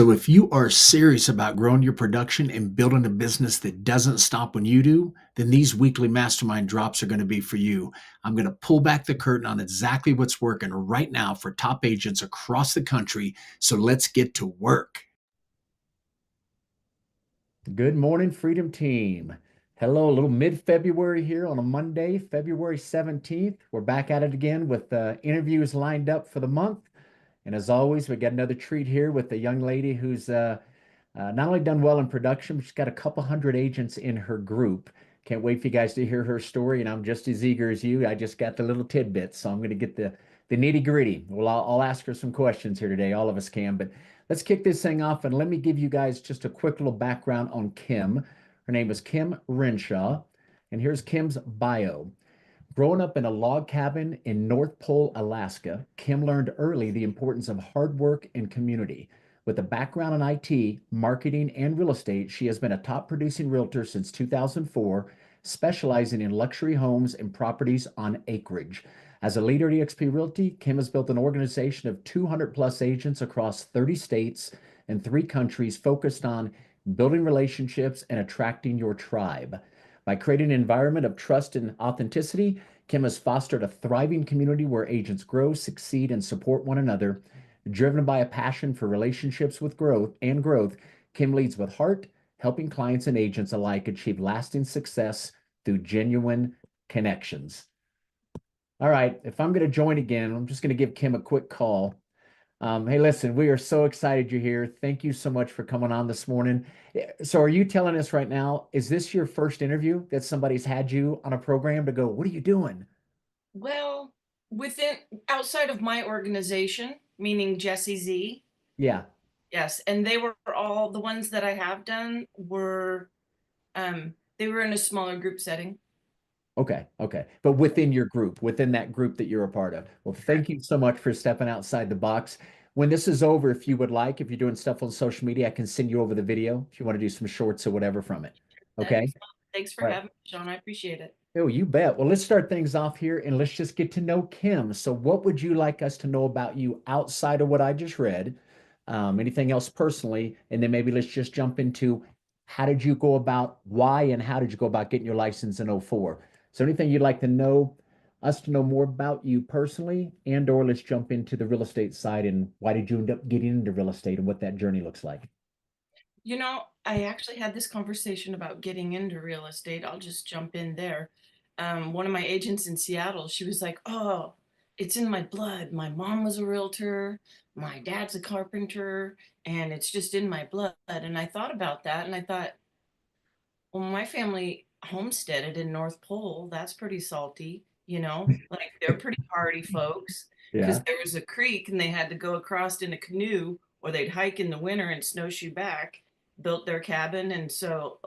So, if you are serious about growing your production and building a business that doesn't stop when you do, then these weekly mastermind drops are going to be for you. I'm going to pull back the curtain on exactly what's working right now for top agents across the country. So, let's get to work. Good morning, Freedom Team. Hello, a little mid-February here on a Monday, February 17th. We're back at it again with interviews lined up for the month. And as always, we got another treat here with a young lady who's not only done well in production, but she's got a couple hundred agents in her group. Can't wait for you guys to hear her story. And I'm just as eager as you. I just got the little tidbits, so I'm going to get the nitty gritty. Well, I'll ask her some questions here today. All of us can, but let's kick this thing off and let me give you guys just a quick little background on Kim. Her name is Kim Renshaw, and here's Kim's bio. Growing up in a log cabin in North Pole, Alaska, Kim learned early the importance of hard work and community. With a background in IT, marketing, and real estate, she has been a top producing realtor since 2004, specializing in luxury homes and properties on acreage. As a leader at eXp Realty, Kim has built an organization of 200 plus agents across 30 states and 3 countries focused on building relationships and attracting your tribe. By creating an environment of trust and authenticity, Kim has fostered a thriving community where agents grow, succeed, and support one another. Driven by a passion for relationships with growth, Kim leads with heart, helping clients and agents alike achieve lasting success through genuine connections. All right, if I'm going to join again, I'm just going to give Kim a quick call. Hey, listen, we are so excited you're here. Thank you so much for coming on this morning. So, are you telling us right now, is this your first interview that somebody's had you on a program to go, what are you doing? Well, within outside of my organization, meaning Jesse Z, Yeah. yes, and they were all the ones that I have done were they were in a smaller group setting. Okay. Okay. But within your group, within that group that you're a part of. Well, thank Correct. you so much for stepping outside the box. When this is over, if you would like, if you're doing stuff on social media, I can send you over the video if you want to do some shorts or whatever from it. That'd be Okay. fun. Thanks for All right. having me, Sean. I appreciate it. Oh, you bet. Well, let's start things off here and let's just get to know Kim. So, what would you like us to know about you outside of what I just read? Anything else personally? And then maybe let's just jump into how did you go about why and how did you go about getting your license in '04? So, anything you'd like to know, us to know more about you personally, and or let's jump into the real estate side and why did you end up getting into real estate and what that journey looks like? I actually had this conversation about getting into real estate. I'll just jump in there. One of my agents in Seattle, she was like, "Oh, it's in my blood. My mom was a realtor, my dad's a carpenter, and it's just in my blood." And I thought about that and I thought, well, my family homesteaded in North Pole. That's pretty salty, like they're pretty hardy folks because Yeah. there was a creek and they had to go across in a canoe or they'd hike in the winter and snowshoe back, built their cabin. And so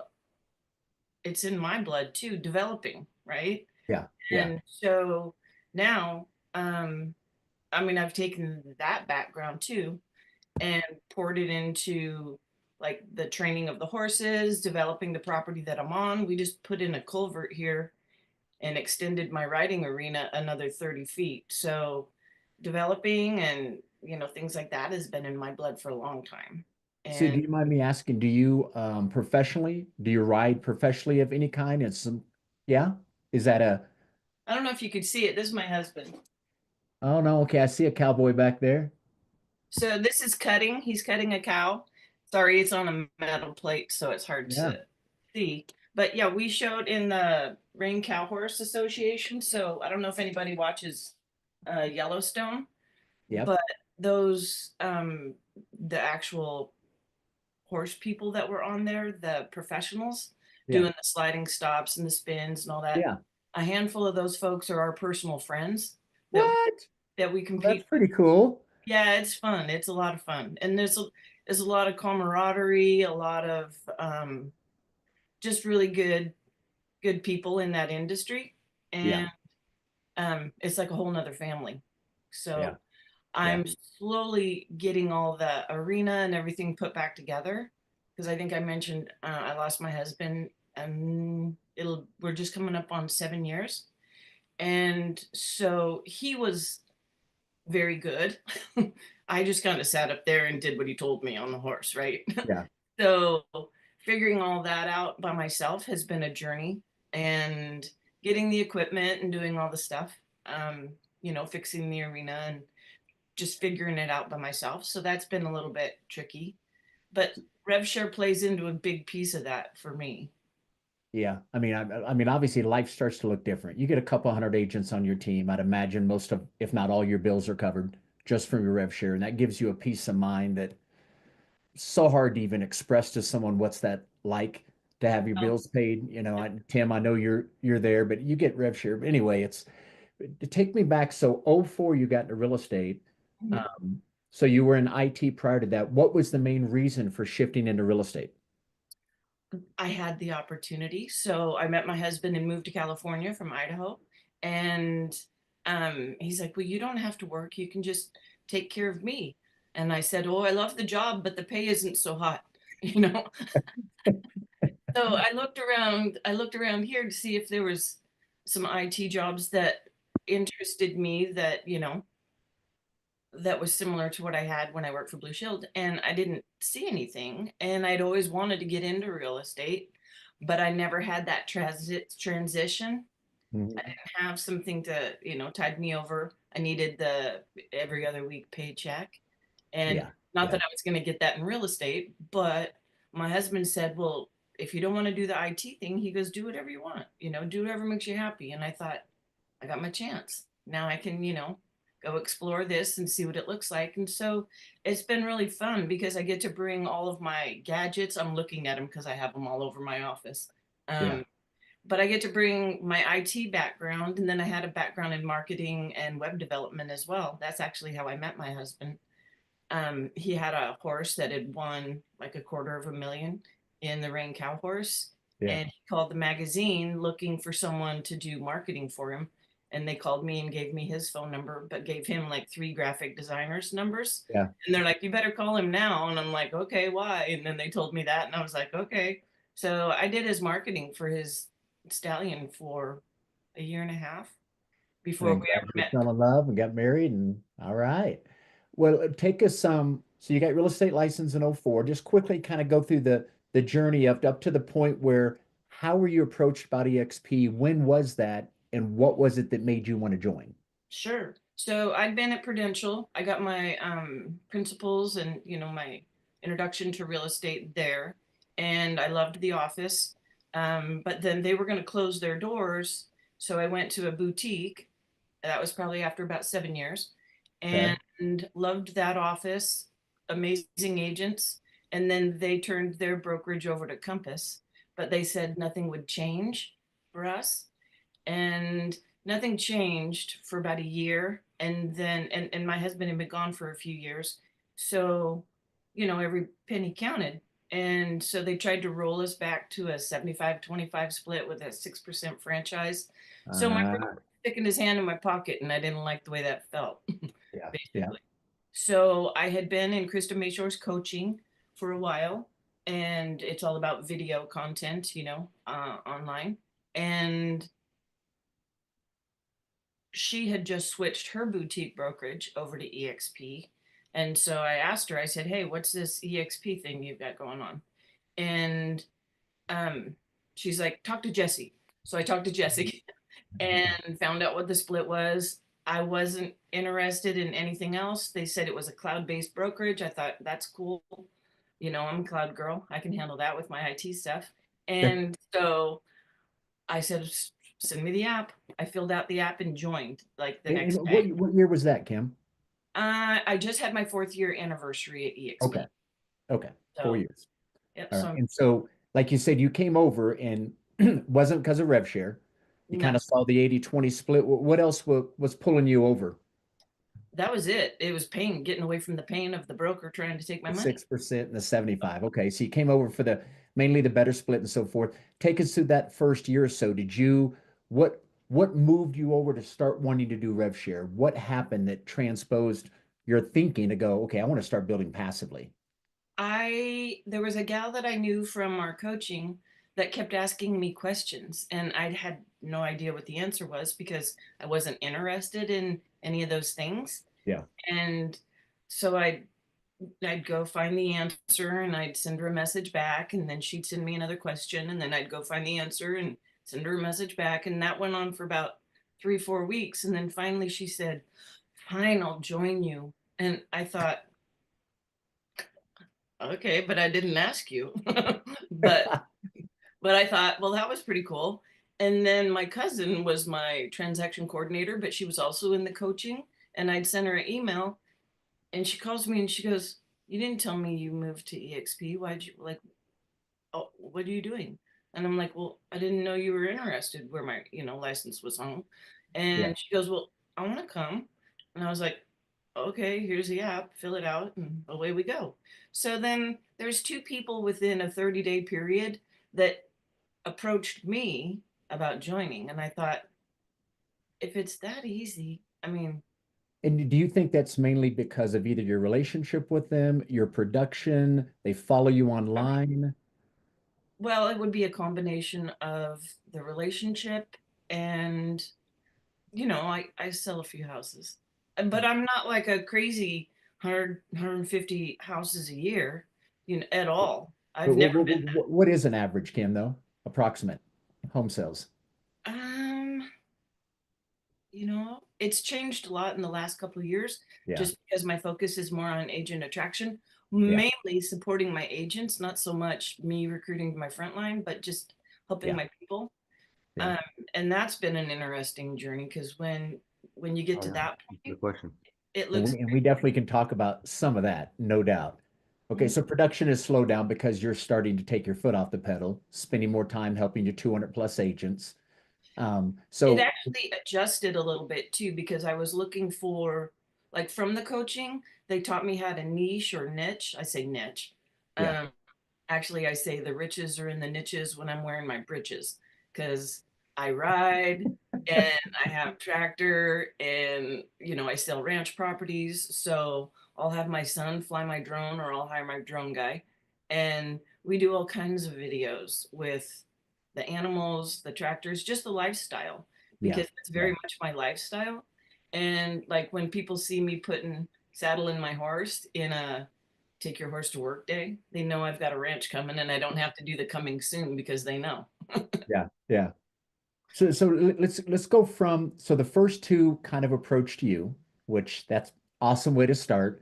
it's in my blood too, developing, right? Yeah. Yeah. And so now, I've taken that background too and poured it into like the training of the horses, developing the property that I'm on. We just put in a culvert here and extended my riding arena another 30 feet. So developing and things like that has been in my blood for a long time. So, do And you mind me asking, do you professionally, do you ride professionally of any kind? And some, yeah? Is that a, I don't know if you could see it. This is my husband. oh no, okay, I see a cowboy back there. So this is cutting. He's cutting a cow. Sorry, it's on a metal plate, so it's hard Yeah. to see. But yeah, we showed in the Ring Cow Horse Association. So I don't know if anybody watches Yellowstone, Yep. but those the actual horse people that were on there, the professionals Yeah. doing the sliding stops and the spins and all that. Yeah. A handful of those folks are our personal friends that What? that we Well, that's compete. pretty cool. Yeah, it's fun. It's a lot of fun. And there's a lot of camaraderie, a lot of just really good people in that industry. Yeah. And it's like a whole nother family. Yeah. So Yeah. I'm slowly getting all the arena and everything put back together because I think I mentioned I lost my husband and it'll we're just coming up on 7 years. And so he was very good. I just kind of sat up there and did what he told me on the horse, right? Yeah. So figuring all that out by myself has been a journey, and getting the equipment and doing all the stuff, fixing the arena and just figuring it out by myself. So that's been a little bit tricky, but rev share plays into a big piece of that for me. Yeah. I mean, obviously life starts to look different. You get a couple hundred agents on your team. I'd imagine most of, if not all, your bills are covered just from your rev share. And that gives you a peace of mind that so hard to even express to someone what's that like to have your Oh, bills paid. Tim, I know you're there, but you get rev share. But anyway, it's to take me back. So '04, you got into real estate. mhm. Um, so you were in IT prior to that. What was the main reason for shifting into real estate? I had the opportunity. So I met my husband and moved to California from Idaho. And he's like, well, you don't have to work. You can just take care of me. And I said, oh, I love the job, but the pay isn't so hot, you know? So I looked around here to see if there was some IT jobs that interested me that, that was similar to what I had when I worked for Blue Shield. And I didn't see anything. And I'd always wanted to get into real estate, but I never had that transition. I Mhm. didn't have something to, tide me over. I needed the every other week paycheck. And Yeah, not yeah, that I was going to get that in real estate, but my husband said, well, if you don't want to do the IT thing, he goes, do whatever you want, do whatever makes you happy. And I thought, I got my chance. Now I can, go explore this and see what it looks like. And so it's been really fun because I get to bring all of my gadgets. I'm looking at them because I have them all over my office. yeah. But I get to bring my IT background, and then I had a background in marketing and web development as well. That's actually how I met my husband. He had a horse that had won like 250,000 in the Rain Cow Horse, Yeah. and he called the magazine looking for someone to do marketing for him. And they called me and gave me his phone number, but gave him like 3 graphic designers' numbers. Yeah. And they're like, "You better call him now." And I'm like, "Okay, why?" And then they told me that, and I was like, "Okay." So I did his marketing for his stallion for a year and a half And before then we ever gradually met. fell in love and got married and all right. Well, take us so you got real estate license in '04. Just quickly kind of go through the journey up to the point where how were you approached by EXP? When was that? And what was it that made you want to join? Sure. So I'd been at Prudential. I got my principles and my introduction to real estate there, and I loved the office. But then they were going to close their doors, so I went to a boutique. That was probably after about 7 years, Okay. and loved that office. Amazing agents, and then they turned their brokerage over to Compass, but they said nothing would change for us, and nothing changed for about a year, and then and my husband had been gone for a few years, so every penny counted, and so they tried to roll us back to a 75-25 split with a 6% franchise. So my brother Uh, was sticking his hand in my pocket, and I didn't like the way that felt. yeah, yeah. Basically, so I had been in Krista Mayshaw's coaching for a while, and it's all about video content, online. And she had just switched her boutique brokerage over to EXP. And so I asked her, I said, hey, what's this EXP thing you've got going on? And um, she's like, talk to Jesse. So I talked to Jesse and found out what the split was. I wasn't interested in anything else. They said it was a cloud-based brokerage. I thought that's cool. I'm a cloud girl. I can handle that with my IT stuff. And so I said, send me the app. I filled out the app and joined like the And next what day. what year was that, Kim? I just had my 4th year anniversary at Okay. EXP. Okay. Four So, years. yep. All right. So, And so, like you said, you came over and wasn't because of rev share. You kind no, of saw the 80-20 split. What else was pulling you over? that was it. It was pain, getting away from the pain of the broker trying to take my The money. 6% and the 75. Okay. So you came over for the mainly the better split and so forth. Take us through that first year or so. What moved you over to start wanting to do rev share? What happened that transposed your thinking to go, okay, I want to start building passively? There was a gal that I knew from our coaching that kept asking me questions, and I had no idea what the answer was because I wasn't interested in any of those things. Yeah. And So I'd go find the answer and I'd send her a message back, and then she'd send me another question, and then I'd go find the answer and send her a message back. And that went on for about 3, 4 weeks. And then finally she said, "Fine, I'll join you." And I thought, okay, but I didn't ask you. but but I thought, well, that was pretty cool. And then my cousin was my transaction coordinator, but she was also in the coaching. And I'd send her an email, and she calls me and she goes, "You didn't tell me you moved to EXP. Why'd you, like, oh, what are you doing?" And I'm like, "Well, I didn't know you were interested where my, license was home." Yeah. And she goes, "Well, I want to come." And I was like, "Okay, here's the app, fill it out, and away we go." So then there's two people within a 30-day period that approached me about joining. And I thought, if it's that easy, I mean, And do you think that's mainly because of either your relationship with them, your production, they follow you online? well, it would be a combination of the relationship and, I sell a few houses, but I'm not like a crazy 150 houses a year, at all. But I've never been. what is an average, Kim, though? Approximate home sales? Um, it's changed a lot in the last couple of years, Yeah, just because my focus is more on agent attraction, yeah, mainly supporting my agents, not so much me recruiting my frontline, but just helping yeah, my people. yeah. Um, and that's been an interesting journey, because when you get Oh to yeah, that good point, question. it And looks we definitely can talk about some of that, no doubt. Okay, Mhm. so production has slowed down because you're starting to take your foot off the pedal, spending more time helping your 200 plus agents. It So actually adjusted a little bit too, because I was looking for, like, from the coaching, they taught me how to niche or niche. I say niche. yeah, Um, Actually, I say the riches are in the niches when I'm wearing my britches, because I ride and I have tractor, and I sell ranch properties. So I'll have my son fly my drone, or I'll hire my drone guy, and we do all kinds of videos with the animals, the tractors, just the lifestyle, yeah, because it's yeah, very much my lifestyle. And like when people see me putting saddle in my horse in a take your horse to work day, they know I've got a ranch coming, and I don't have to do the coming soon, because they know. yeah, yeah. So let's go from so the first two kind of approached you, which that's awesome way to start.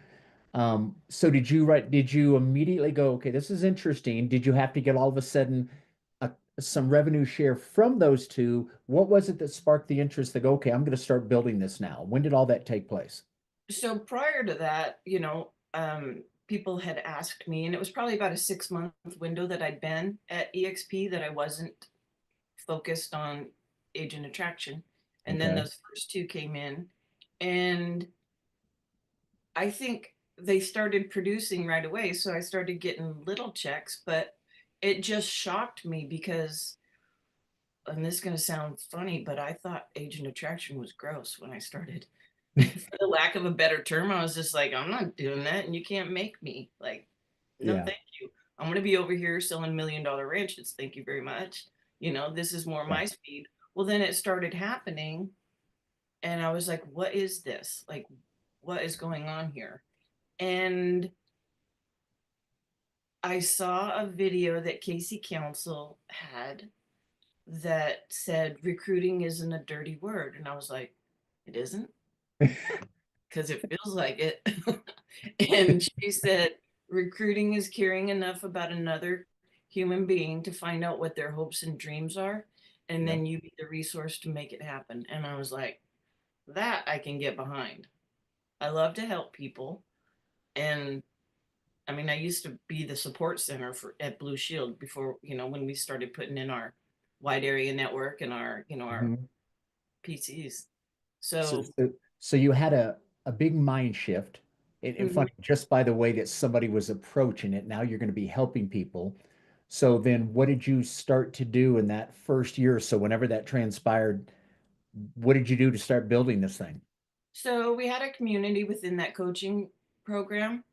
So did you immediately go, okay, this is interesting. Did you have to get all of a sudden a, some revenue share from those two? What was it that sparked the interest to go, okay, I'm going to start building this now? When did all that take place? So prior to that, people had asked me, and it was probably about a 6-month window that I'd been at EXP, that I wasn't focused on agent attraction. And then Okay. those first two came in, and I think they started producing right away. So I started getting little checks, but it just shocked me because, and this is going to sound funny, but I thought agent attraction was gross when I started. For the lack of a better term, I was just like, I'm not doing that, and you can't make me. Like, no, Yeah. thank you. I'm going to be over here selling $1 million ranches. Thank you very much. This is more Yeah. my speed. Well, then it started happening, and I was like, what is this? Like, what is going on here? And I saw a video that Casey Council had that said recruiting isn't a dirty word. And I was like, it isn't? Because it feels like it. And she said, recruiting is caring enough about another human being to find out what their hopes and dreams are. And Yep. then you be the resource to make it happen. And I was like, that I can get behind. I love to help people. And I mean, I used to be the support center at Blue Shield before, when we started putting in our wide area network and our Mhm. PCs. So, So, so you had a big mind shift. And mhm. funny, just by the way that somebody was approaching it, now you're going to be helping people. So then what did you start to do in that first year or so, whenever that transpired? What did you do to start building this thing? So we had a community within that coaching program,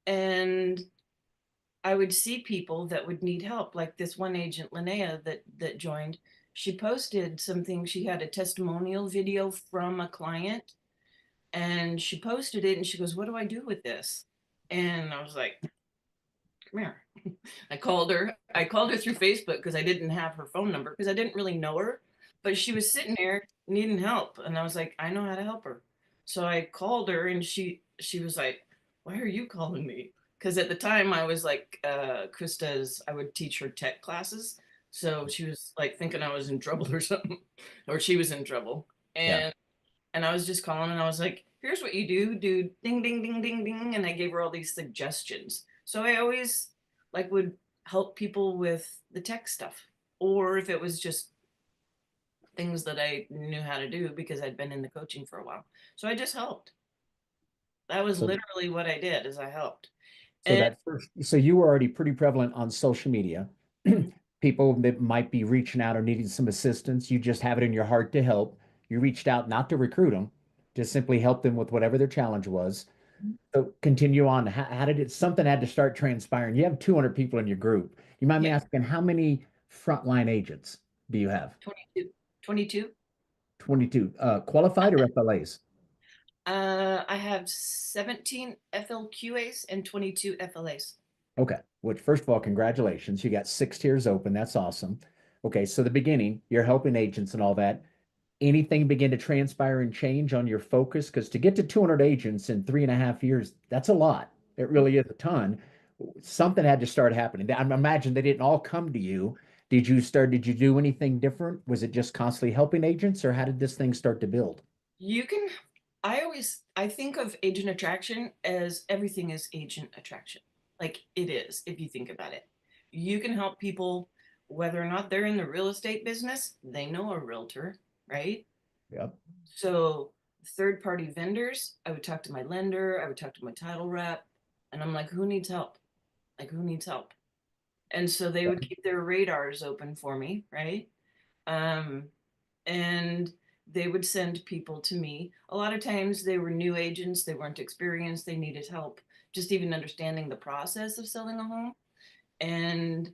and I would see people that would need help. Like this one agent, Linnea, that joined. She posted something. She had a testimonial video from a client, and she posted it and she goes, "What do I do with this?" And I was like, "Come here." I called her. I called her through Facebook because I didn't have her phone number because I didn't really know her, but she was sitting there needing help, and I was like, "I know how to help her." So I called her, and she was like, "Why are you calling me?" Because at the time I was like, Krista's. I would teach her tech classes, so she was like thinking I was in trouble or something, or she was in trouble, Yeah. and I was just calling, and I was like, "Here's what you do ding ding ding ding ding," and I gave her all these suggestions. So I always like would help people with the tech stuff, or if it was just things that I knew how to do because I'd been in the coaching for a while. So I just helped. That was So literally what I did is I helped. so And that first, so you were already pretty prevalent on social media. mhm, People that might be reaching out or needing some assistance, you just have it in your heart to help. You reached out not to recruit them, just simply help them with whatever their challenge was. So continue on. How did it, something had to start transpiring? You have 200 people in your group. You mind me yeah, asking, how many frontline agents do you have? 22, 22. 22. Qualified or FLAs? I have 17 FLQAs and 22 FLAs. Okay. Which, first of all, congratulations. You got 6 tiers open. That's awesome. Okay. So the beginning, you're helping agents and all that. Anything begin to transpire and change on your focus? Because to get to 200 agents in 3.5 years, that's a lot. It really is a ton. Something had to start happening. I imagine they didn't all come to you. Did you do anything different? Was it just constantly helping agents, or how did this thing start to build? You can, I think of agent attraction as everything is agent attraction. Like it is, if you think about it. You can help people whether or not they're in the real estate business, they know a realtor, right? Yep. So third party vendors, I would talk to my lender, I would talk to my title rep, and I'm like, who needs help? Like, who needs help? And so they would keep their radars open for me, right? Um, and they would send people to me. A lot of times they were new agents, they weren't experienced, they needed help just even understanding the process of selling a home. And,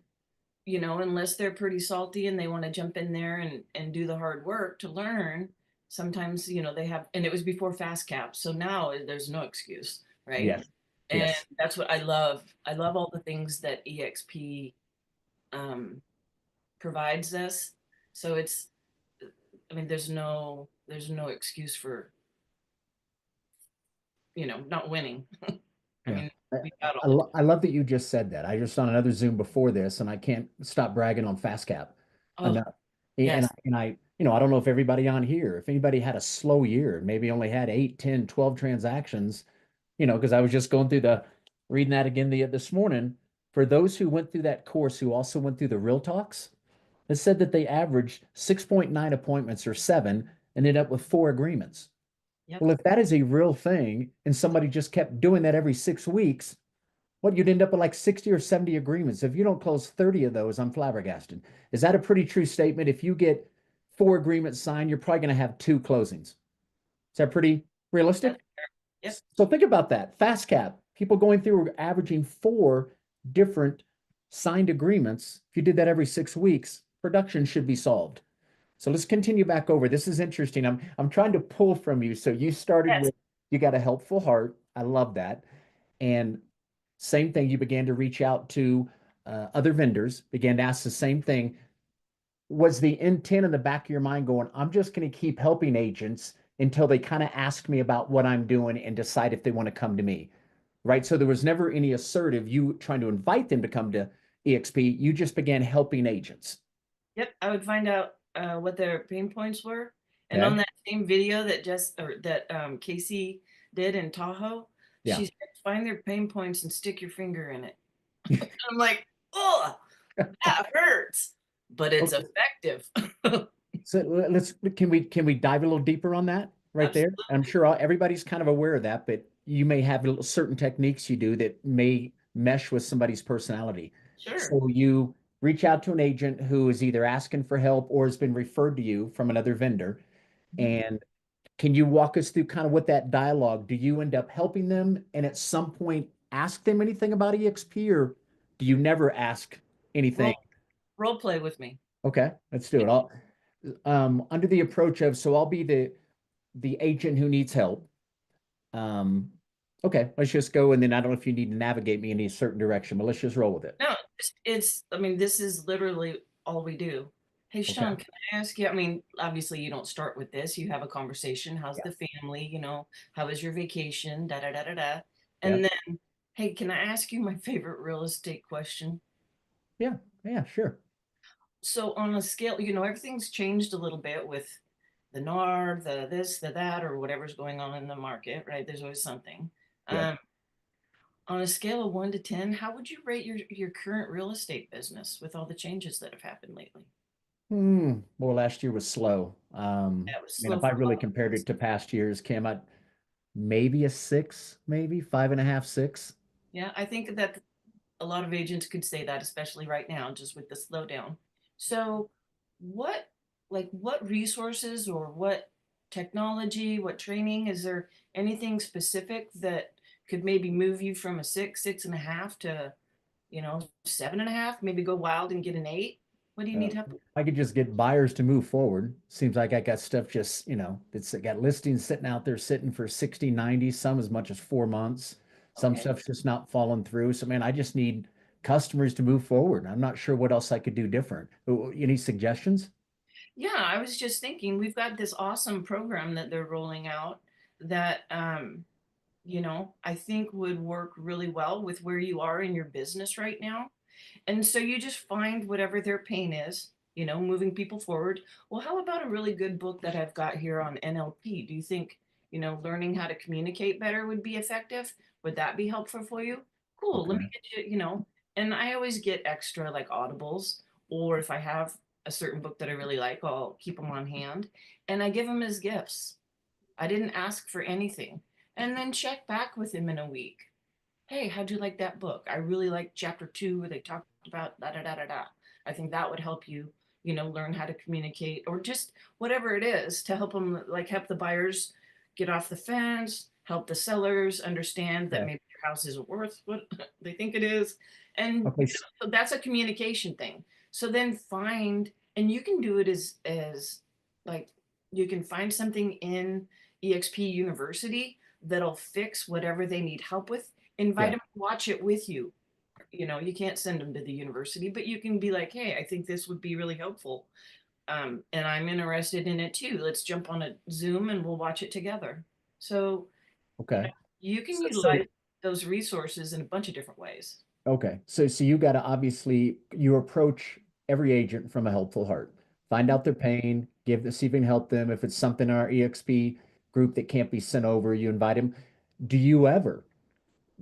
unless they're pretty salty and they want to jump in there and do the hard work to learn, sometimes, they have, and it was before fast cap. So now there's no excuse, right? Yes. And Yes. that's what I love. I love all the things that EXP um, provides us. So I mean, there's no excuse for, not winning. I Yeah. mean, I, we got all I, the I love that you just said that. I just on another Zoom before this, and I can't stop bragging on FastCap oh enough. And yes. I don't know if everybody on here, if anybody had a slow year, maybe only had 8, 10, 12 transactions, because I was just going through reading that again this morning. For those who went through that course, who also went through the Real Talks, it said that they averaged 6.9 appointments or seven and ended up with 4 agreements. Yep. Well, if that is a real thing and somebody just kept doing that every 6 weeks, what you'd end up with like 60 or 70 agreements. If you don't close 30 of those, I'm flabbergasted. Is that a pretty true statement? If you get 4 agreements signed, you're probably going to have 2 closings. Is that pretty That's, realistic? yep. So think about that. Fast cap, people going through averaging 4 different signed agreements. If you did that every 6 weeks, production should be solved. So let's continue back over. This is interesting. I'm trying to pull from you. So you started Yes. with you got a helpful heart. I love that. And same thing, you began to reach out to other vendors, began to ask the same thing. Was the intent in the back of your mind going, I'm just going to keep helping agents until they kind of ask me about what I'm doing and decide if they want to come to me? Right. So there was never any assertive you trying to invite them to come to EXP. You just began helping agents. Yep. I would find out what their pain points were. And on Okay. that same video that Casey did in Tahoe, Yeah. she said, find their pain points and stick your finger in it. I'm like, oh, that hurts, but it's Okay. effective. So let's can we dive a little deeper on that right there? I'm Absolutely. sure everybody's kind of aware of that, but you may have certain techniques you do that may mesh with somebody's personality. Sure. So you reach out to an agent who is either asking for help or has been referred to you from another vendor. Mhm. And can you walk us through kind of what that dialogue? Do you end up helping them and at some point ask them anything about EXP, or do you never ask anything? Role play with me. Okay, let's do it. Under the approach of, so I'll be the agent who needs help. Um, okay, let's just go. And then I don't know if you need to navigate me in a certain direction, but let's just roll with it. No, I mean, this is literally all we do. Hey, Okay. Sean, can I ask you? I mean, obviously, you don't start with this. You have a conversation. How's Yeah. the family? How was your vacation? Da da da da da. And Yep. then, hey, can I ask you my favorite real estate question? Yeah. Yeah. Sure. So, on a scale, everything's changed a little bit with the NAR, the this, the that, or whatever's going on in the market, right? There's always something. Yep. Um, on a scale of 1 to 10, how would you rate your current real estate business with all the changes that have happened lately? Well, last year was slow. That was And slow if I for a really lot of compared us. it to past years, Cam, I maybe a six, maybe five and a half, six. Yeah, I think that a lot of agents could say that, especially right now, just with the slowdown. So, what, what resources or what technology, what training, is there anything specific that could maybe move you from a 6, 6.5 to, 7.5, maybe go wild and get an 8? What do you Uh, need help with? I could just get buyers to move forward. Seems like I got stuff just, it's got listings sitting out there sitting for 60, 90, some as much as 4 months. Some Okay. stuff's just not falling through. So, man, I just need customers to move forward. I'm not sure what else I could do different. Any suggestions? Yeah, I was just thinking we've got this awesome program that they're rolling out that I think would work really well with where you are in your business right now. And so you just find whatever their pain is, moving people forward. Well, how about a really good book that I've got here on NLP? Do you think, learning how to communicate better would be effective? Would that be helpful for you? Cool. Let me Okay. get you, and I always get extra like audibles, or if I have a certain book that I really like, I'll keep them on hand and I give them as gifts. I didn't ask for anything. And then check back with him in a week. Hey, how'd you like that book? I really like chapter 2 where they talked about da da da da da. I think that would help you, learn how to communicate or just whatever it is to help them, like help the buyers get off the fence, help the sellers understand that Okay. maybe your house isn't worth what they think it is. And Okay. so that's a communication thing. So then and you can do it as like you can find something in EXP University that'll fix whatever they need help with. Invite Yeah. them to watch it with you. You can't send them to the university, but you can be like, hey, I think this would be really helpful. And I'm interested in it too. Let's jump on a Zoom and we'll watch it together. So Okay. you can So utilize those resources in a bunch of different ways. okay. So you got to obviously you approach every agent from a helpful heart. Find out their pain, see if you can help them. If it's something in our EXP group that can't be sent over, you invite them. Do you ever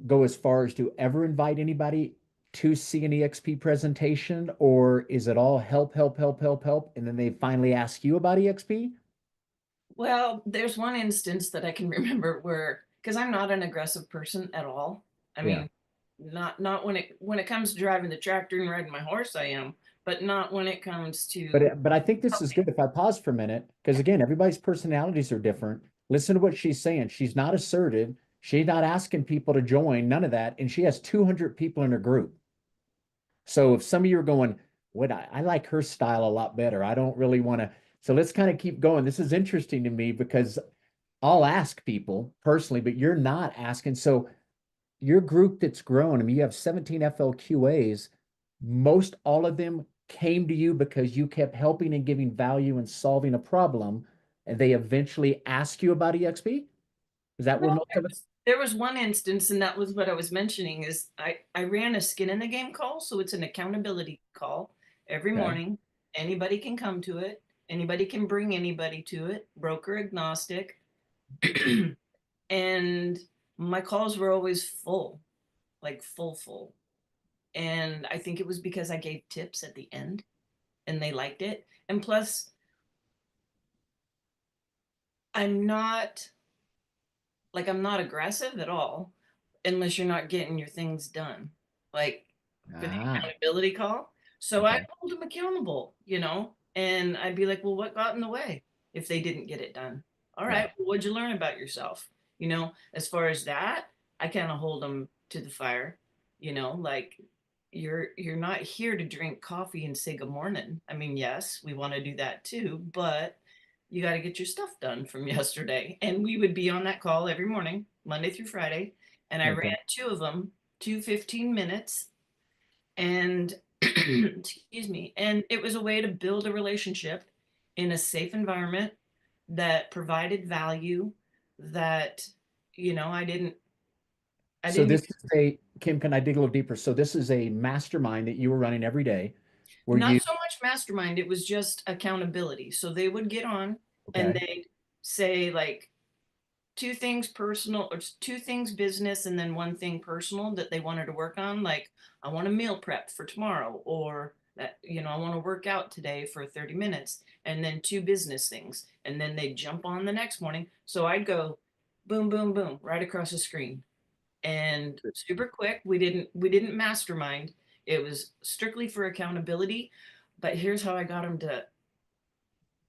go as far as to ever invite anybody to see an EXP presentation, or is it all help, help, help, help, help, and then they finally ask you about EXP? Well, there's one instance that I can remember where, because I'm not an aggressive person at all. I Yeah. mean, not when it comes to driving the tractor and riding my horse, I am, but not when it comes to But I think this is good if I pause for a minute, because again, everybody's personalities are different. Listen to what she's saying. She's not assertive. She's not asking people to join, none of that. And she has 200 people in her group. So if some of you are going, what I like her style a lot better. I don't really want to. So let's kind of keep going. This is interesting to me because I'll ask people personally, but you're not asking. So your group that's grown, I mean, you have 17 FLQAs, most all of them came to you because you kept helping and giving value and solving a problem, and they eventually ask you about EXP? Is that where Well, most of it? there was one instance, and that was what I was mentioning, is I ran a skin in the game call, so it's an accountability call every Okay. morning. Anybody can come to it. Anybody can bring anybody to it, broker agnostic. And my calls were always full, like full. And I think it was because I gave tips at the end and they liked it. And plus, I'm not I'm not aggressive at all unless you're not getting your things done, like for the Ah, accountability call. So I okay. hold them accountable, and I'd be like, well, what got in the way if they didn't get it done? All Yeah. right, well, what'd you learn about yourself? As far as that, I kind of hold them to the fire, like you're not here to drink coffee and say good morning. I mean, yes, we want to do that too, but you got to get your stuff done from yesterday. And we would be on that call every morning, Monday through Friday. And I Okay. ran two of them, two 15 minutes. And excuse me. And it was a way to build a relationship in a safe environment that provided value that, I So didn't this even, is a, Kim, can I dig a little deeper? So this is a mastermind that you were running every day where not you, so much mastermind, it was just accountability. So they would get on and okay. they'd say like, two things personal or two things business and then one thing personal that they wanted to work on, like I want to meal prep for tomorrow, or that I want to work out today for 30 minutes, and then two business things, and then they jump on the next morning. So I'd go boom boom boom right across the screen and super quick. We didn't mastermind, it was strictly for accountability. But here's how I got them to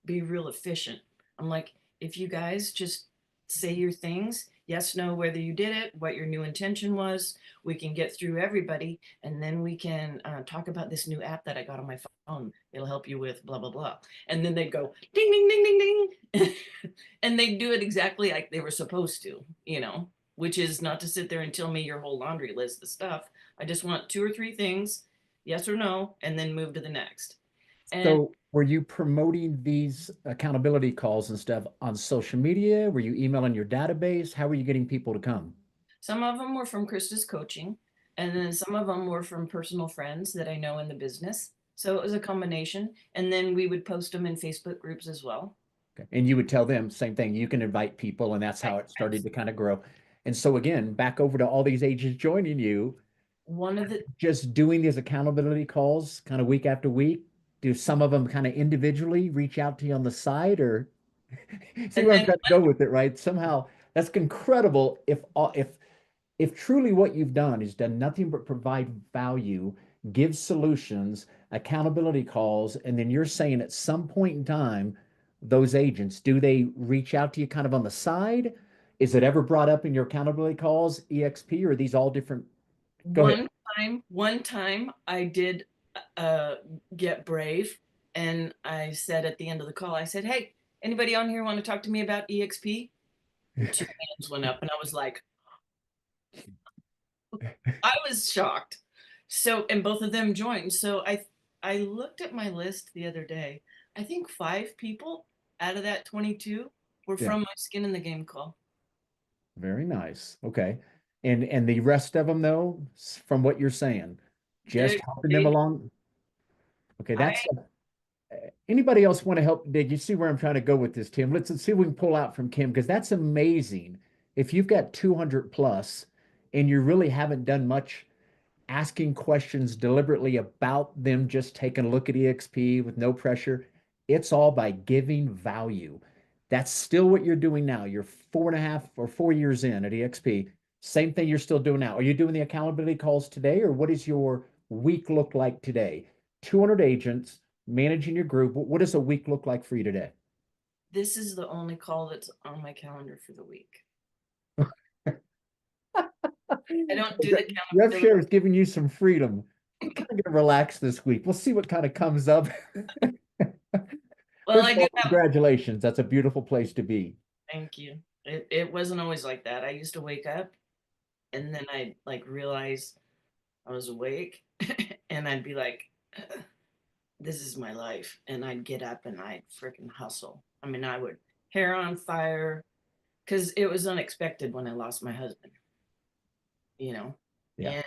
be real efficient. I'm like, if you guys just say your things, yes, no, whether you did it, what your new intention was, we can get through everybody. And then we can talk about this new app that I got on my phone. It'll help you with blah, blah, blah. And then they'd go ding, ding, ding, ding, ding. And they'd do it exactly like they were supposed to, which is not to sit there and tell me your whole laundry list of stuff. I just want two or three things, yes or no, and then move to the next. And So were you promoting these accountability calls and stuff on social media? Were you emailing your database? How were you getting people to come? some of them were from Krista's coaching, and then some of them were from personal friends that I know in the business. So it was a combination. And then we would post them in Facebook groups as well. Okay. And you would tell them same thing. You can invite people, and that's I, how it started to kind of grow. And so again, back over to all these agents joining you, one of the just doing these accountability calls kind of week after week. Do some of them kind of individually reach out to you on the side, or see and where I'm then trying to go with it, right? Somehow that's incredible if truly what you've done is done nothing but provide value, give solutions, accountability calls, and then you're saying at some point in time, those agents, do they reach out to you kind of on the side? Is it ever brought up in your accountability calls, EXP, or are these all different? Go ahead. one time I did uh get brave, and I said at the end of the call, I said, hey, anybody on here want to talk to me about EXP? And two hands went up, and I was like, I was shocked. So, and both of them joined. So I looked at my list the other day. I think 5 people out of that 22 were Yeah, from my skin in the game call. very nice. Okay. And the rest of them though, from what you're saying, just They, helping them they, along. Okay, I, that's anybody else want to help dig? You see where I'm trying to go with this, Tim? Let's see if we can pull out from Kim because that's amazing. If you've got 200 plus and you really haven't done much asking questions deliberately about them, just taking a look at EXP with no pressure, it's all by giving value. That's still what you're doing now. You're 4.5 or 4 years in at EXP. Same thing you're still doing now. Are you doing the accountability calls today, or what does your week look like today? 200 agents managing your group. What does a week look like for you today? this is the only call that's on my calendar for the week. I don't do the Rev accountability. Share is giving you some freedom. I'm kind of going to relax this week. We'll see what kind of comes up. Well, First I of do all, have, congratulations. That's a beautiful place to be. thank you. It wasn't always like that. I used to wake up and then I'd like realize I was awake and I'd be like, this is my life. And I'd get up and I'd freaking hustle. I mean, I would hair on fire because it was unexpected when I lost my husband, you know, Yeah. and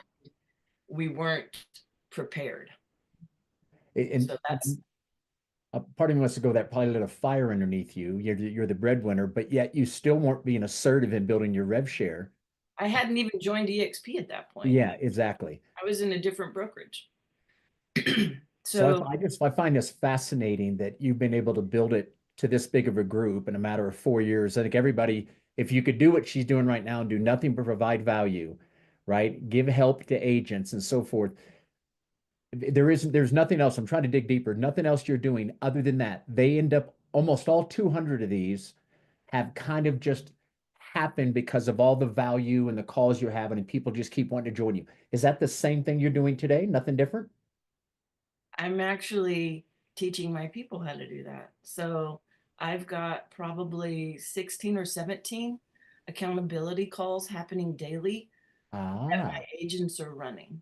we weren't prepared. And So that's, a part of me wants to go that probably lit a fire underneath you. You're the breadwinner, but yet you still weren't being assertive in building your rev share. I hadn't even joined EXP at that point. Yeah, exactly. I was in a different brokerage. So So I find this fascinating that you've been able to build it to this big of a group in a matter of 4 years. I think everybody, if you could do what she's doing right now and do nothing but provide value, right? Give help to agents and so forth. There's nothing else. I'm trying to dig deeper. Nothing else you're doing other than that. They end up almost all 200 of these have kind of just happened because of all the value and the calls you're having, and people just keep wanting to join you. Is that the same thing you're doing today? Nothing different? I'm actually teaching my people how to do that. So I've got probably 16 or 17 accountability calls happening daily that Ah, my agents are running.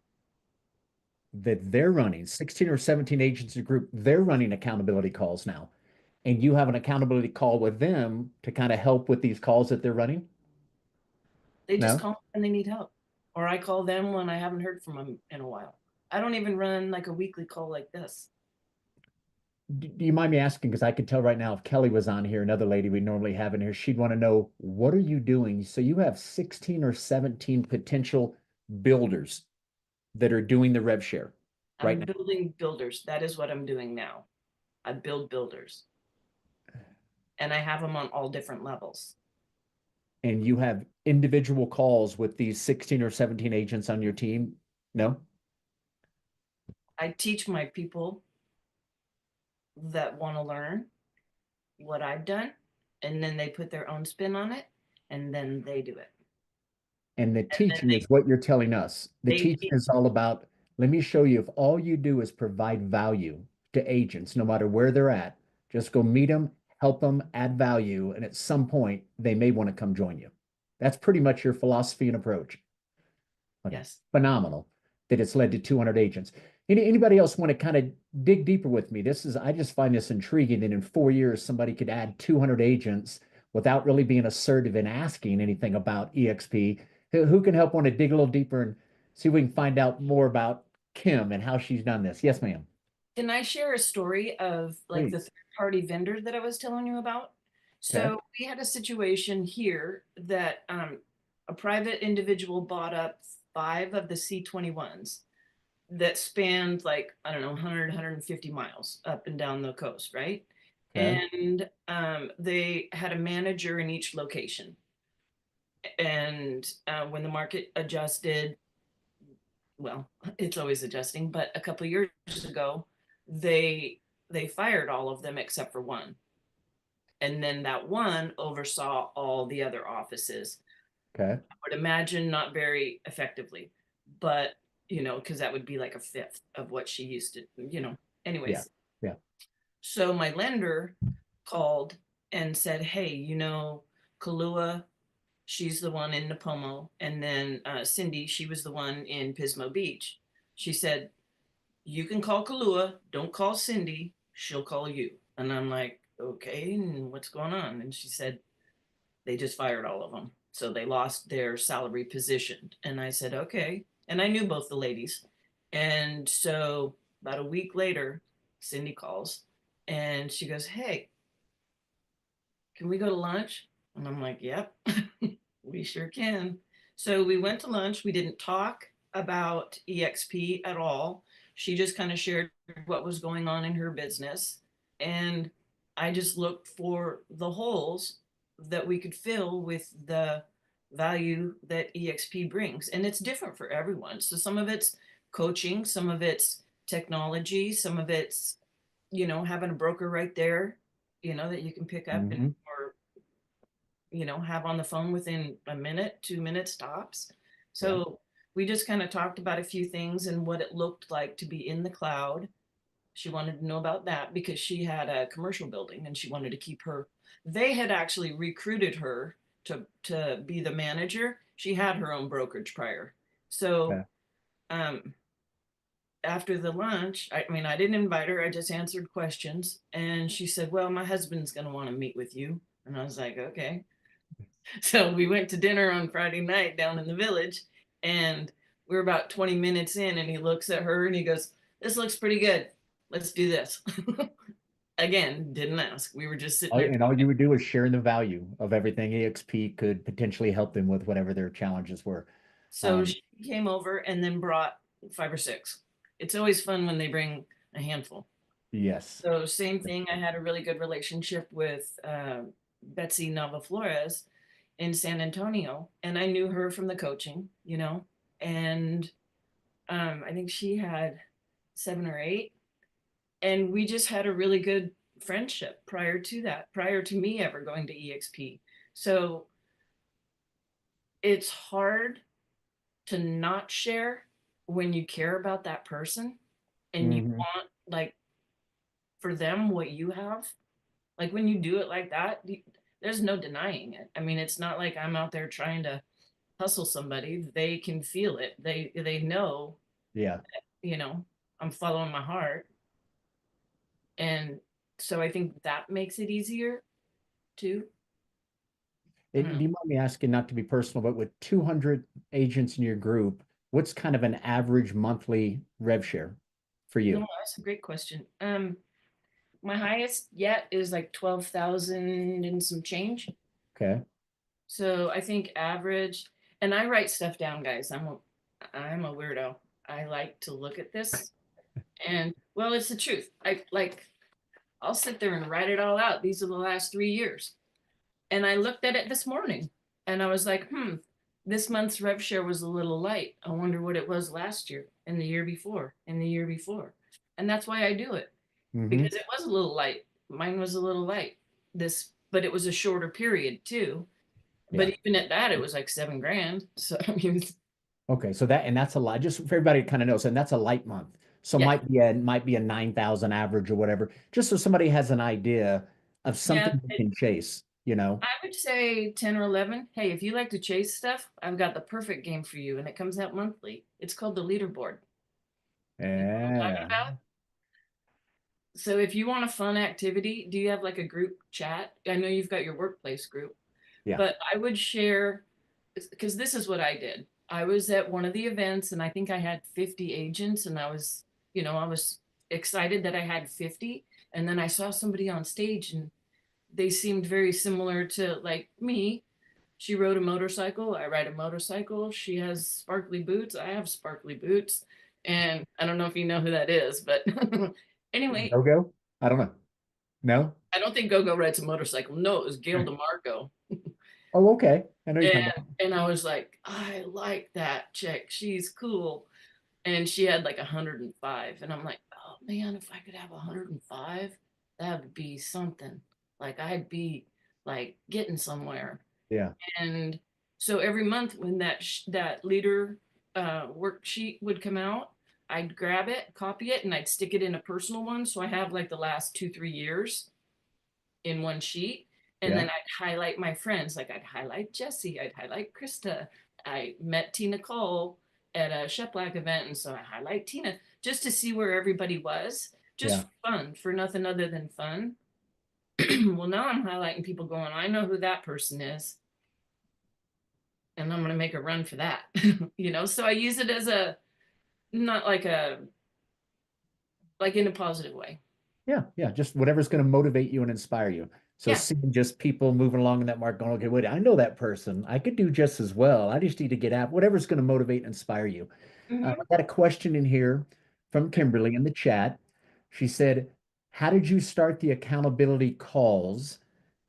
that they're running 16 or 17 agents in a group, they're running accountability calls now. And you have an accountability call with them to kind of help with these calls that they're running? They just No? call me when they need help, or I call them when I haven't heard from them in a while. I don't even run like a weekly call like this. Do you mind me asking? Because I could tell right now if Kelly was on here, another lady we normally have in here, she'd want to know, what are you doing? So you have 16 or 17 potential builders that are doing the rev share right I'm now. building builders. That is what I'm doing now. I build builders, and I have them on all different levels. And you have individual calls with these 16 or 17 agents on your team? No? I teach my people that want to learn what I've done, and then they put their own spin on it, and then they do it. And the And then teaching is what you're telling us. The they teaching is all about, let me show you, if all you do is provide value to agents, no matter where they're at, just go meet them, help them, add value, and at some point they may want to come join you. That's pretty much your philosophy and approach. Okay, yes. phenomenal that it's led to 200 agents. Anybody else want to kind of dig deeper with me? I just find this intriguing that in 4 years somebody could add 200 agents without really being assertive and asking anything about EXP. Who can help want to dig a little deeper and see if we can find out more about Kim and how she's done this? Yes, ma'am. Can I share a story of like the Please. third party vendor that I was telling you about? Okay. So we had a situation here that a private individual bought up 5 of the C-21s that spanned like, I don't know, 100, 150 miles up and down the coast, right? Okay. And they had a manager in each location. And when the market adjusted, well, it's always adjusting, but a couple of years ago, they they fired all of them except for one. And then that one oversaw all the other offices. Okay. I would imagine not very effectively, but because that would be like a fifth of what she used to. Yeah. Anyways, Yeah. so my lender called and said, hey, Kalua, she's the one in Napomo, and then Cindy, she was the one in Pismo Beach. She said, you can call Kalua, don't call Cindy, she'll call you. And I'm like, okay, and what's going on? And she said, they just fired all of them. So they lost their salary position. And I said, okay. And I knew both the ladies. And so about a week later, Cindy calls and she goes, hey, can we go to lunch? And I'm like, yep, we sure can. So we went to lunch. We didn't talk about EXP at all. She just kind of shared what was going on in her business. And I just looked for the holes that we could fill with the value that EXP brings. And it's different for everyone. So some of it's coaching, some of it's technology, some of it's, having a broker right there, that you can pick up and Hmm. or have on the phone within a minute, 2 minutes tops. Yeah. So we just kind of talked about a few things and what it looked like to be in the cloud. She wanted to know about that because she had a commercial building and she wanted to keep her. They had actually recruited her to be the manager. She had her own brokerage prior. So Okay. um after the lunch, I mean, I didn't invite her, I just answered questions. And she said, well, my husband's going to want to meet with you. And I was like, okay. So we went to dinner on Friday night down in the village, and we were about 20 minutes in, and he looks at her and he goes, this looks pretty good. Let's do this. Again, didn't ask. We were just sitting there And all talking. you would do is share the value of everything EXP could potentially help them with whatever their challenges were. So Um, she came over and then brought 5 or 6. It's always fun when they bring a handful. yes. So same thing. I had a really good relationship with Betsy Nava Flores in San Antonio, and I knew her from the coaching, and I think she had 7 or 8, and we just had a really good friendship prior to that, prior to me ever going to EXP. So it's hard to not share when you care about that person and you Hmm. want like for them what you have. Like when you do it like that, there's no denying it. I mean, it's not like I'm out there trying to hustle somebody. They can feel it. They know, Yeah. you know, I'm following my heart. And so I think that makes it easier too. I don't And know. do you mind me asking, not to be personal, but with 200 agents in your group, what's kind of an average monthly rev share for No, you? that's a great question. My highest yet is like 12,000 and some change. Okay. So I think average, and I write stuff down, guys. I'm a weirdo. I like to look at this, and well, it's the truth. I'll sit there and write it all out. These are the last 3 years. And I looked at it this morning and I was like, this month's rev share was a little light. I wonder what it was last year and the year before and the year before. And that's why I do it, Hmm. because it was a little light. Mine was a little light. But it was a shorter period too. But Yeah. even at that, it was like 7 grand. So I mean, Okay. So that's a lot. Just for everybody to kind of know, so that's a light month. So yeah, might be a 9,000 average or whatever, just so somebody has an idea of yeah. something you can chase, you know? I would say 10 or 11. Hey, if you like to chase stuff, I've got the perfect game for you. And it comes out monthly. It's called the leaderboard. You know what I'm talking Yeah. about? So if you want a fun activity, do you have like a group chat? I know you've got your workplace group, Yeah. but I would share, because this is what I did. I was at one of the events and I think I had 50 agents, and I was excited that I had 50. And then I saw somebody on stage and they seemed very similar to like me. She rode a motorcycle. I ride a motorcycle. She has sparkly boots. I have sparkly boots. And I don't know if you know who that is, but anyway, Go? I don't know. No? I don't think Gogo rides a motorcycle. No, it was Gail DeMarco. Oh, okay. I know you're And talking about. and I was like, I like that chick. She's cool. And she had like 105. And I'm like, oh man, if I could have 105, that would be something. Like I'd be like getting somewhere. Yeah. And so every month when that leader worksheet would come out, I'd grab it, copy it, and I'd stick it in a personal one. So I have like the last 2, 3 years in one sheet. And Yeah. then I'd highlight my friends. Like I'd highlight Jesse, I'd highlight Krista. I met Tina Cole at a Sheplack event. And so I highlight Tina just to see where everybody was, just Yeah. for fun, for nothing other than fun. Well, now I'm highlighting people going, I know who that person is. And I'm going to make a run for that. So I use it as not like in a positive way. Yeah, yeah, just whatever's going to motivate you and inspire you. So Yeah. seeing just people moving along in that mark, going, okay, wait, I know that person. I could do just as well. I just need to get out. Whatever's going to motivate and inspire you. I Hmm. got a question in here from Kimberly in the chat. She said, "How did you start the accountability calls,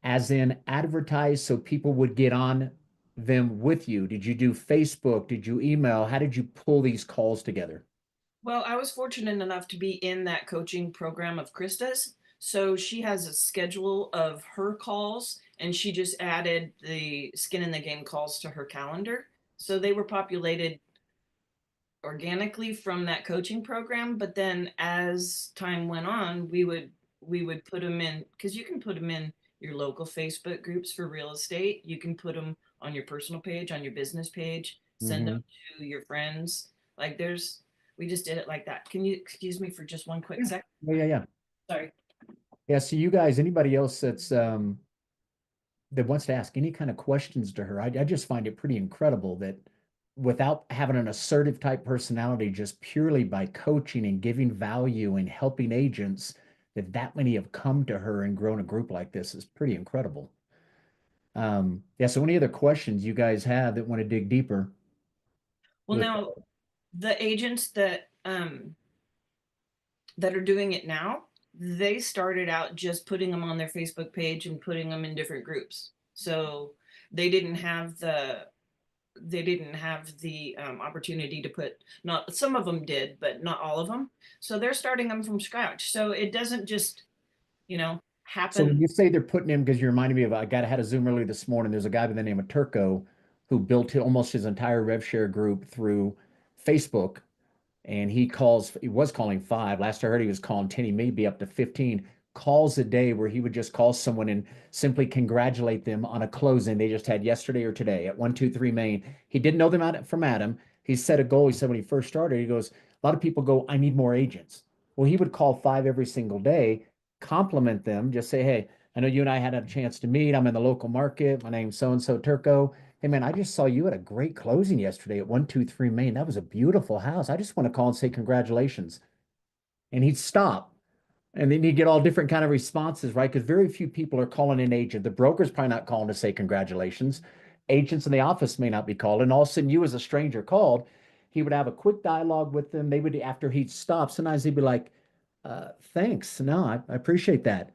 as in advertise so people would get on them with you? Did you do Facebook? Did you email? How did you pull these calls together?" Well, I was fortunate enough to be in that coaching program of Krista's. So she has a schedule of her calls, and she just added the skin in the game calls to her calendar. So they were populated organically from that coaching program, but then as time went on, we would put them in, because you can put them in your local Facebook groups for real estate. You can put them on your personal page, on your business page, send them Hmm. to your friends. Like we just did it like that. Can you excuse me for just one quick Yeah, sec? yeah, yeah, yeah. Sorry. Yeah, so you guys, anybody else that wants to ask any kind of questions to her, I just find it pretty incredible that without having an assertive type personality, just purely by coaching and giving value and helping agents, that many have come to her and grown a group like this is pretty incredible. Yeah, so any other questions you guys have that want to dig deeper Well, with now the agents that are doing it now, they started out just putting them on their Facebook page and putting them in different groups. So they didn't have the opportunity to put, not some of them did, but not all of them. So they're starting them from scratch. So it doesn't just So when happen. you say they're putting him, because you reminded me of I got had a Zoom earlier this morning. There's a guy by the name of Turco who built almost his entire RevShare group through Facebook, and he was calling five. Last I heard, he was calling 10. He may be up to 15 calls a day where he would just call someone and simply congratulate them on a closing they just had yesterday or today at 123 Main. He didn't know them from Adam. He set a goal. He said when he first started, he goes, a lot of people go, I need more agents. Well, he would call 5 every single day, compliment them, just say, hey, I know you and I had a chance to meet. I'm in the local market. My name's so-and-so Turco. Hey man, I just saw you at a great closing yesterday at 123 Main. That was a beautiful house. I just want to call and say congratulations. And he'd stop. And then you get all different kind of responses, right? Because very few people are calling an agent. The broker's probably not calling to say congratulations. Agents in the office may not be called. And all of a sudden, you as a stranger called, he would have a quick dialogue with them. They would, after he'd stop, sometimes he'd be like, thanks. No, I appreciate that.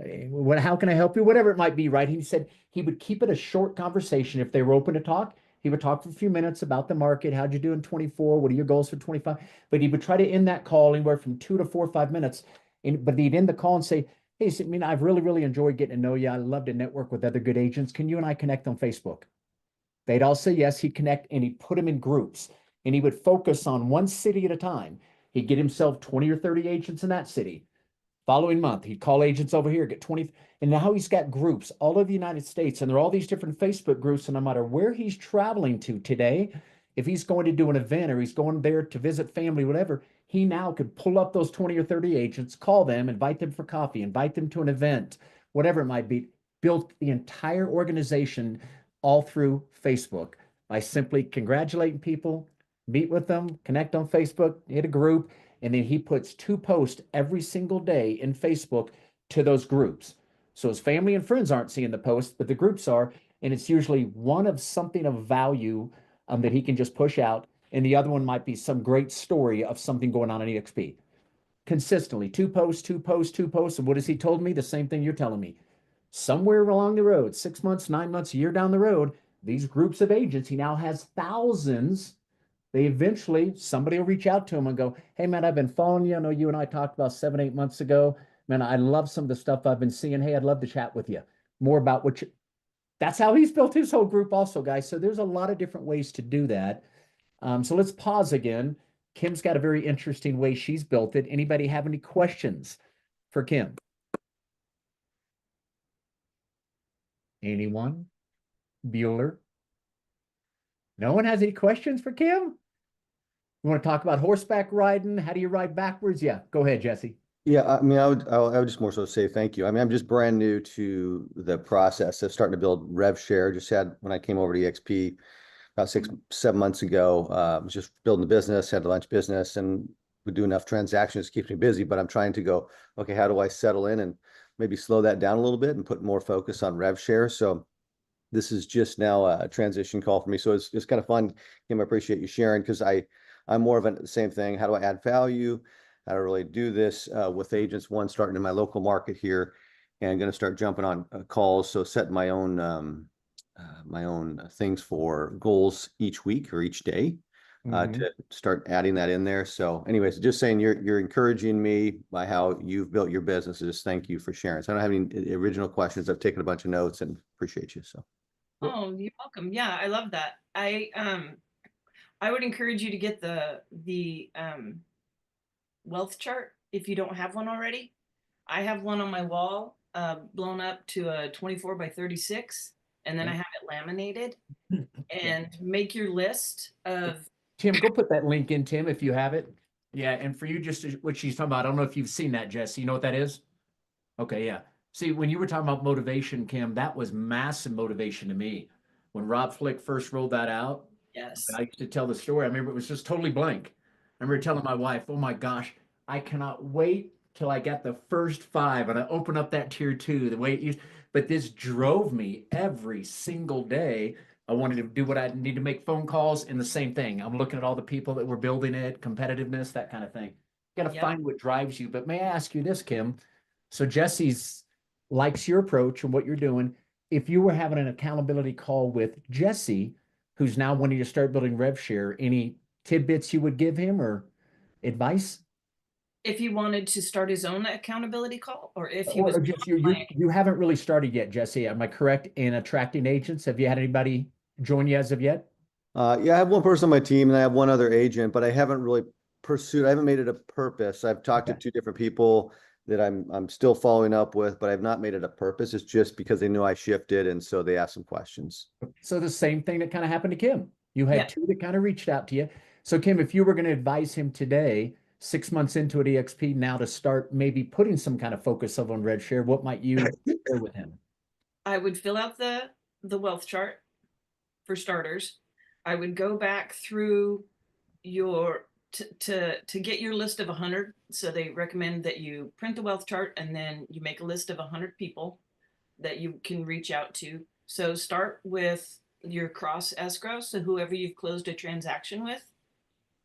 How can I help you? Whatever it might be, right? He said he would keep it a short conversation. If they were open to talk, he would talk for a few minutes about the market. How'd you do in 24? What are your goals for 25? But he would try to end that call anywhere from 2 to 4 or 5 minutes. But he'd end the call and say, hey, I mean, I've really enjoyed getting to know you. I love to network with other good agents. Can you and I connect on Facebook? They'd all say yes. He'd connect and he'd put them in groups and he would focus on one city at a time. He'd get himself 20 or 30 agents in that city. Following month, he'd call agents over here, get 20. And now he's got groups all over the United States. And there are all these different Facebook groups. And no matter where he's traveling to today, if he's going to do an event or he's going there to visit family, whatever, he now could pull up those 20 or 30 agents, call them, invite them for coffee, invite them to an event, whatever it might be, built the entire organization all through Facebook by simply congratulating people, meet with them, connect on Facebook, hit a group, and then he puts 2 posts every single day in Facebook to those groups. So his family and friends aren't seeing the post, but the groups are, and it's usually one of something of value that he can just push out, and the other one might be some great story of something going on in EXP. Consistently, 2 posts, 2 posts, 2 posts, and what has he told me? The same thing you're telling me. Somewhere along the road, 6 months, 9 months, a year down the road, these groups of agents, he now has thousands. They eventually, somebody will reach out to him and go, hey man, I've been following you. I know you and I talked about 7, 8 months ago. Man, I love some of the stuff I've been seeing. Hey, I'd love to chat with you more about what you, that's how he's built his whole group also, guys. So there's a lot of different ways to do that. So let's pause again. Kim's got a very interesting way she's built it. Anybody have any questions for Kim? Anyone? Bueller? No one has any questions for Kim? You want to talk about horseback riding? How do you ride backwards? Yeah, go ahead, Jesse. Yeah, I mean, I would just more so say thank you. I mean, I'm just brand new to the process of starting to build rev share. Just had when I came over to EXP about 6, 7 months ago, was just building the business, had a lunch business, and would do enough transactions to keep me busy. But I'm trying to go, okay, how do I settle in and maybe slow that down a little bit and put more focus on rev share? So this is just now a transition call for me. So it's kind of fun. Kim, I appreciate you sharing because I'm more of the same thing. How do I add value? How to really do this with agents, one starting in my local market here and going to start jumping on calls. So setting my own things for goals each week or each day to start adding that in there. So anyways, just saying you're encouraging me by how you've built your business. Just thank you for sharing. So I don't have any original questions. I've taken a bunch of notes and appreciate you. So. Oh, you're welcome. Yeah, I love that. I would encourage you to get the wealth chart if you don't have one already. I have one on my wall, blown up to a 24 by 36, and then I have it laminated. And make your list of. Tim, go put that link in, Tim, if you have it. Yeah, and for you, just what she's talking about, I don't know if you've seen that, Jesse. You know what that is? Okay, yeah. See, when you were talking about motivation, Kim, that was massive motivation to me. When Rob Flick first rolled that out, Yes. I used to tell the story. I remember it was just totally blank. I remember telling my wife, oh my gosh, I cannot wait till I get the first 5 and I open up that tier 2, the way it used, but this drove me every single day. I wanted to do what I need to, make phone calls, and the same thing. I'm looking at all the people that were building it, competitiveness, that kind of thing. You got to find what drives you. But may I ask you this, Kim? So Jesse's likes your approach and what you're doing. If you were having an accountability call with Jesse, who's now wanting to start building rev share, any tidbits you would give him or advice? If he wanted to start his own accountability call, or if he Or was just you haven't really started yet, Jesse. Am I correct in attracting agents? Have you had anybody join you as of yet? Yeah, I have one person on my team and I have one other agent, but I haven't really pursued. I haven't made it a purpose. I've talked to 2 different people. that I'm still following up with, but I've not made it a purpose. It's just because they knew I shifted, and so they asked some questions. So the same thing that kind of happened to Kim. You had Yeah. two that kind of reached out to you. So Kim, if you were going to advise him today, 6 months into at EXP, now to start maybe putting some kind of focus on RevShare, what might you share with him? I would fill out the wealth chart for starters. I would go back through your to get your list of 100. So they recommend that you print the wealth chart and then you make a list of 100 people that you can reach out to. So start with your cross escrow. So whoever you've closed a transaction with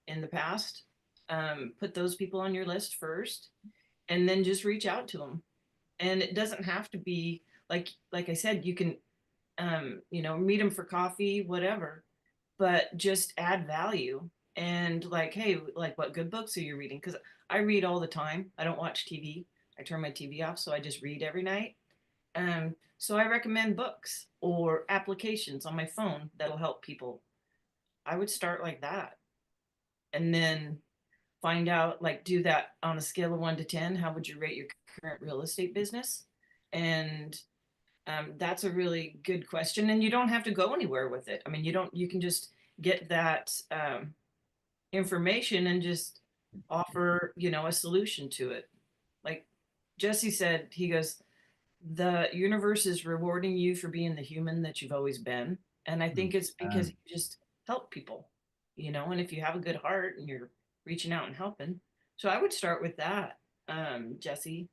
in the past, put those people on your list first, and then just reach out to them. And it doesn't have to be like I said, you can meet them for coffee, whatever, but just add value. And like, hey, like what good books are you reading? Because I read all the time. I don't watch TV. I turn my TV off, so I just read every night. So I recommend books or applications on my phone that'll help people. I would start like that. And then find out, like, do that on a scale of 1 to 10. How would you rate your current real estate business? And that's a really good question. And you don't have to go anywhere with it. I mean, you can just get that information and just offer, a solution to it. Like Jesse said, he goes, the universe is rewarding you for being the human that you've always been. And I think it's because you just help people, and if you have a good heart and you're reaching out and helping. So I would start with that, Jesse.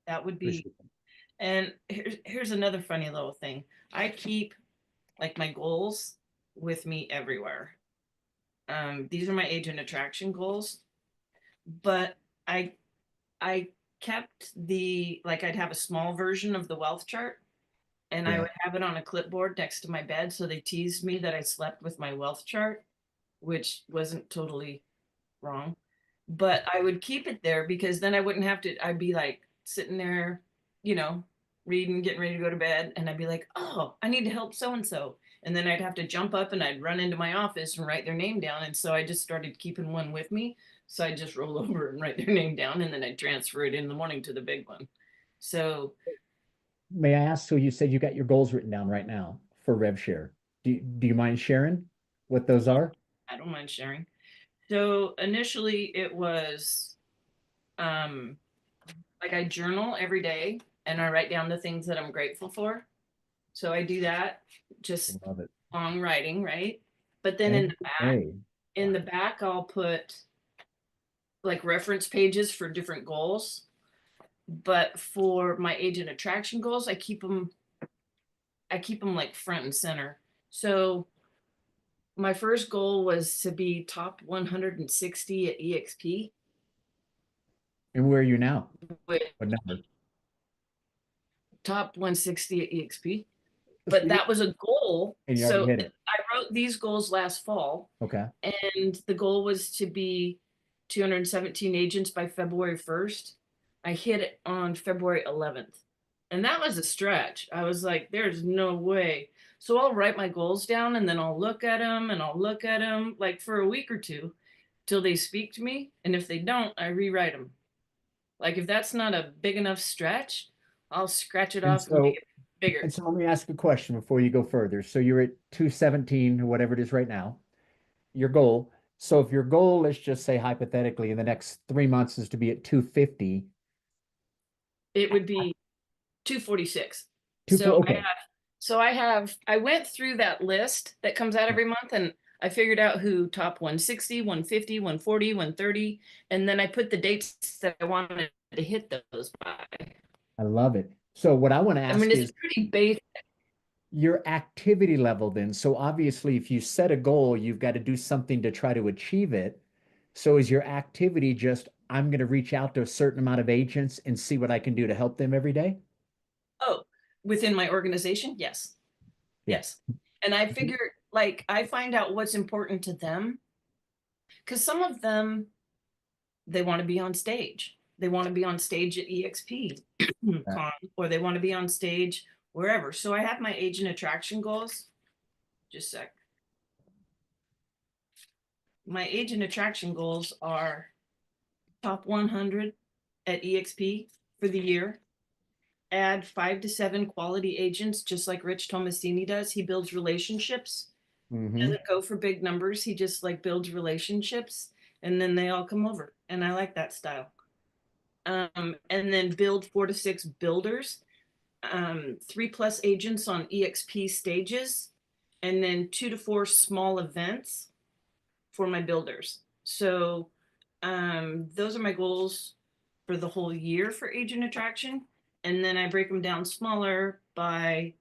That would be. And here's another funny little thing. I keep like my goals with me everywhere. These are my agent attraction goals, but I kept I'd have a small version of the wealth chart and I would have it on a clipboard next to my bed. So they teased me that I slept with my wealth chart, which wasn't totally wrong. But I would keep it there because then I wouldn't have to, I'd be like sitting there, reading, getting ready to go to bed. And I'd be like, oh, I need to help so and so. And then I'd have to jump up and I'd run into my office and write their name down. And so I just started keeping one with me. So I'd just roll over and write their name down and then I'd transfer it in the morning to the big one. So May I ask, so you said you got your goals written down right now for RevShare. Do you mind sharing what those are? I don't mind sharing. So initially it was like I journal every day and I write down the things that I'm grateful for. So I do that, just long writing, right? But then in the back, I'll put like reference pages for different goals. But for my agent attraction goals, I keep them like front and center. So my first goal was to be top 160 at EXP. And where are you now? With What number? top 160 at EXP. But that was a goal. And you So already hit it. I wrote these goals last fall. Okay. And the goal was to be 217 agents by February 1st. I hit it on February 11th. And that was a stretch. I was like, there's no way. So I'll write my goals down and then I'll look at them like for a week or two till they speak to me. And if they don't, I rewrite them. Like if that's not a big enough stretch, I'll scratch it off and make it bigger. And so let me ask a question before you go further. So you're at 217 or whatever it is right now, your goal. So if your goal, let's just say hypothetically in the next 3 months is to be at 250, it would be 246. okay. I went through that list that comes out every month and I figured out who top 160, 150, 140, 130. And then I put the dates that I wanted to hit those by. I love it. So what I want to ask it's pretty basic. Your activity level then. So obviously if you set a goal, you've got to do something to try to achieve it. So is your activity just, I'm going to reach out to a certain amount of agents and see what I can do to help them every day? Oh, within my organization? Yes. Yes. And I figure like I find out what's important to them because some of them, they want to be on stage. They want to be on stage at EXP Con, or they want to be on stage wherever. So I have my agent attraction goals. Just a sec. My agent attraction goals are top 100 at EXP for the year. Add 5 to 7 quality agents, just like Rich Tomasini does. He builds relationships. Mm-hmm. Doesn't go for big numbers. He just like builds relationships, and then they all come over. And I like that style. And then build 4 to 6 builders, 3+ agents on EXP stages, and then 2 to 4 small events for my builders. So those are my goals for the whole year for agent attraction. And then I break them down smaller by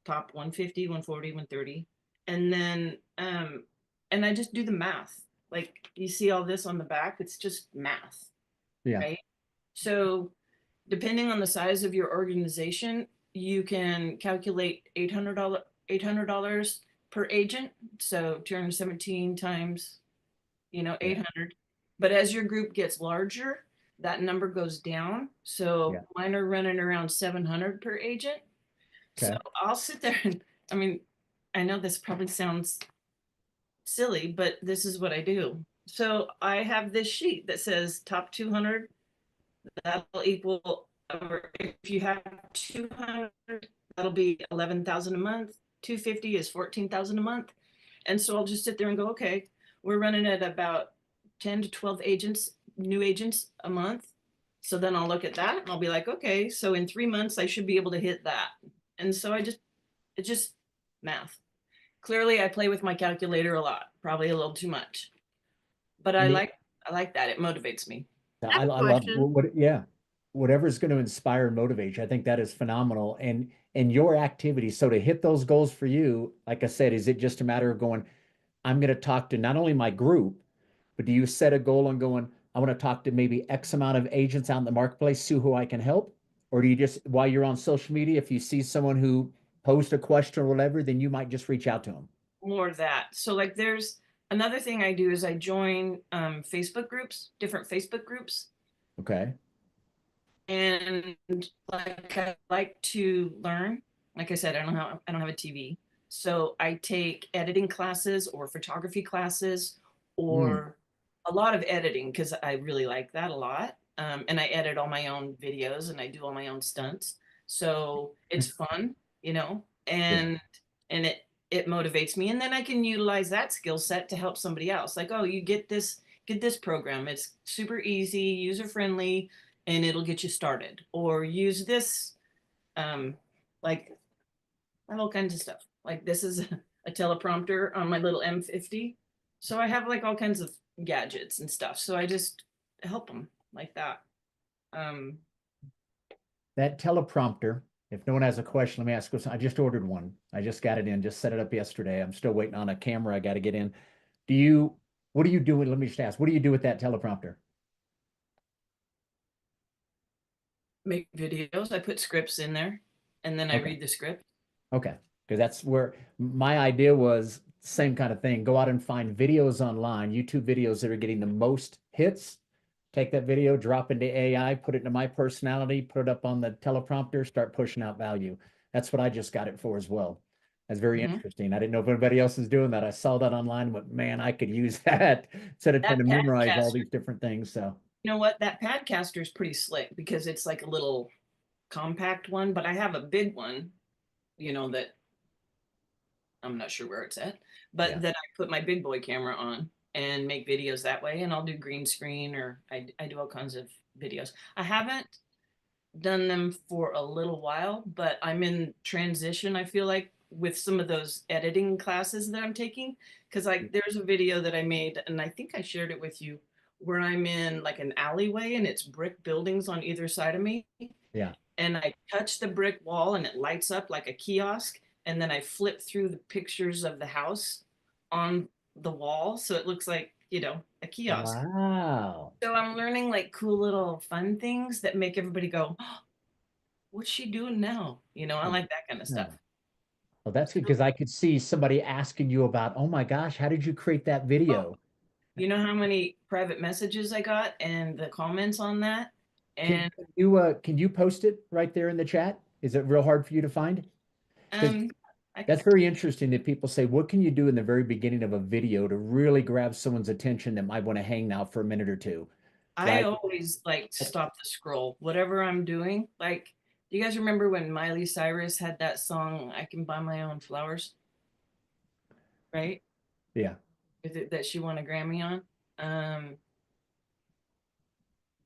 top 150, 140, 130. And then and I just do the math. Like you see all this on the back, it's just math. Yeah. Right. So depending on the size of your organization, you can calculate $800 per agent. So 217 times, 800. But as your group gets larger, that number goes down. So mine are running around 700 per agent. Okay. So I'll sit there and, I mean, I know this probably sounds silly, but this is what I do. So I have this sheet that says top 200, that'll equal, or if you have 200, that'll be 11,000 a month. 250 is 14,000 a month. And so I'll just sit there and go, okay, we're running at about 10 to 12 agents, new agents a month. So then I'll look at that and I'll be like, okay, so in 3 months I should be able to hit that. And so it's just math. Clearly I play with my calculator a lot, probably a little too much, but I like that. It motivates me. I love whatever's going to inspire and motivate you. I think that is phenomenal. And your activity. So to hit those goals for you, like I said, is it just a matter of going, I'm going to talk to not only my group, but do you set a goal on going, I want to talk to maybe X amount of agents out in the marketplace, see who I can help? Or do you just, while you're on social media, if you see someone who posed a question or whatever, then you might just reach out to them? More of that. So like there's another thing I do is I join Facebook groups, different Facebook groups. Okay. And like I like to learn. Like I said, I don't have a TV. So I take editing classes or photography classes or a lot of editing because I really like that a lot. And I edit all my own videos and I do all my own stunts. So it's fun, and it motivates me. And then I can utilize that skill set to help somebody else. Like, oh, you get this program. It's super easy, user friendly, and it'll get you started. Or use this, like all kinds of stuff. Like this is a teleprompter on my little M50. So I have like all kinds of gadgets and stuff. So I just help them like that. That teleprompter, if no one has a question, let me ask. I just ordered one. I just got it in, just set it up yesterday. I'm still waiting on a camera I got to get in. What do you do with, let me just ask, what do you do with that teleprompter? Make videos. I put scripts in there and then I read the script. Okay. Because that's where my idea was, same kind of thing. Go out and find videos online, YouTube videos that are getting the most hits. Take that video, drop into AI, put it into my personality, put it up on the teleprompter, start pushing out value. That's what I just got it for as well. That's very interesting. I didn't know if anybody else is doing that. I saw that online and went, man, I could use that instead of trying to memorize all these different things. So you know what? That Padcaster is pretty slick because it's like a little compact one, but I have a big one, that I'm not sure where it's at, but that I put my big boy camera on and make videos that way. And I'll do green screen or I do all kinds of videos. I haven't done them for a little while, but I'm in transition, I feel like, with some of those editing classes that I'm taking. Cause like there's a video that I made and I think I shared it with you where I'm in like an alleyway and it's brick buildings on either side of me. yeah. And I touch the brick wall and it lights up like a kiosk. And then I flip through the pictures of the house on the wall. So it looks like, a kiosk. Wow. So I'm learning like cool little fun things that make everybody go, oh, what's she doing now? I like that kind of stuff. Well, that's good because I could see somebody asking you about, oh my gosh, how did you create that video? You know how many private messages I got and the comments on that? And can you post it right there in the chat? Is it real hard for you to find? That's very interesting that people say, what can you do in the very beginning of a video to really grab someone's attention that might want to hang now for a minute or two? I always like stop the scroll, whatever I'm doing. Like, do you guys remember when Miley Cyrus had that song, I Can Buy My Own Flowers, right? Yeah. That she won a Grammy on?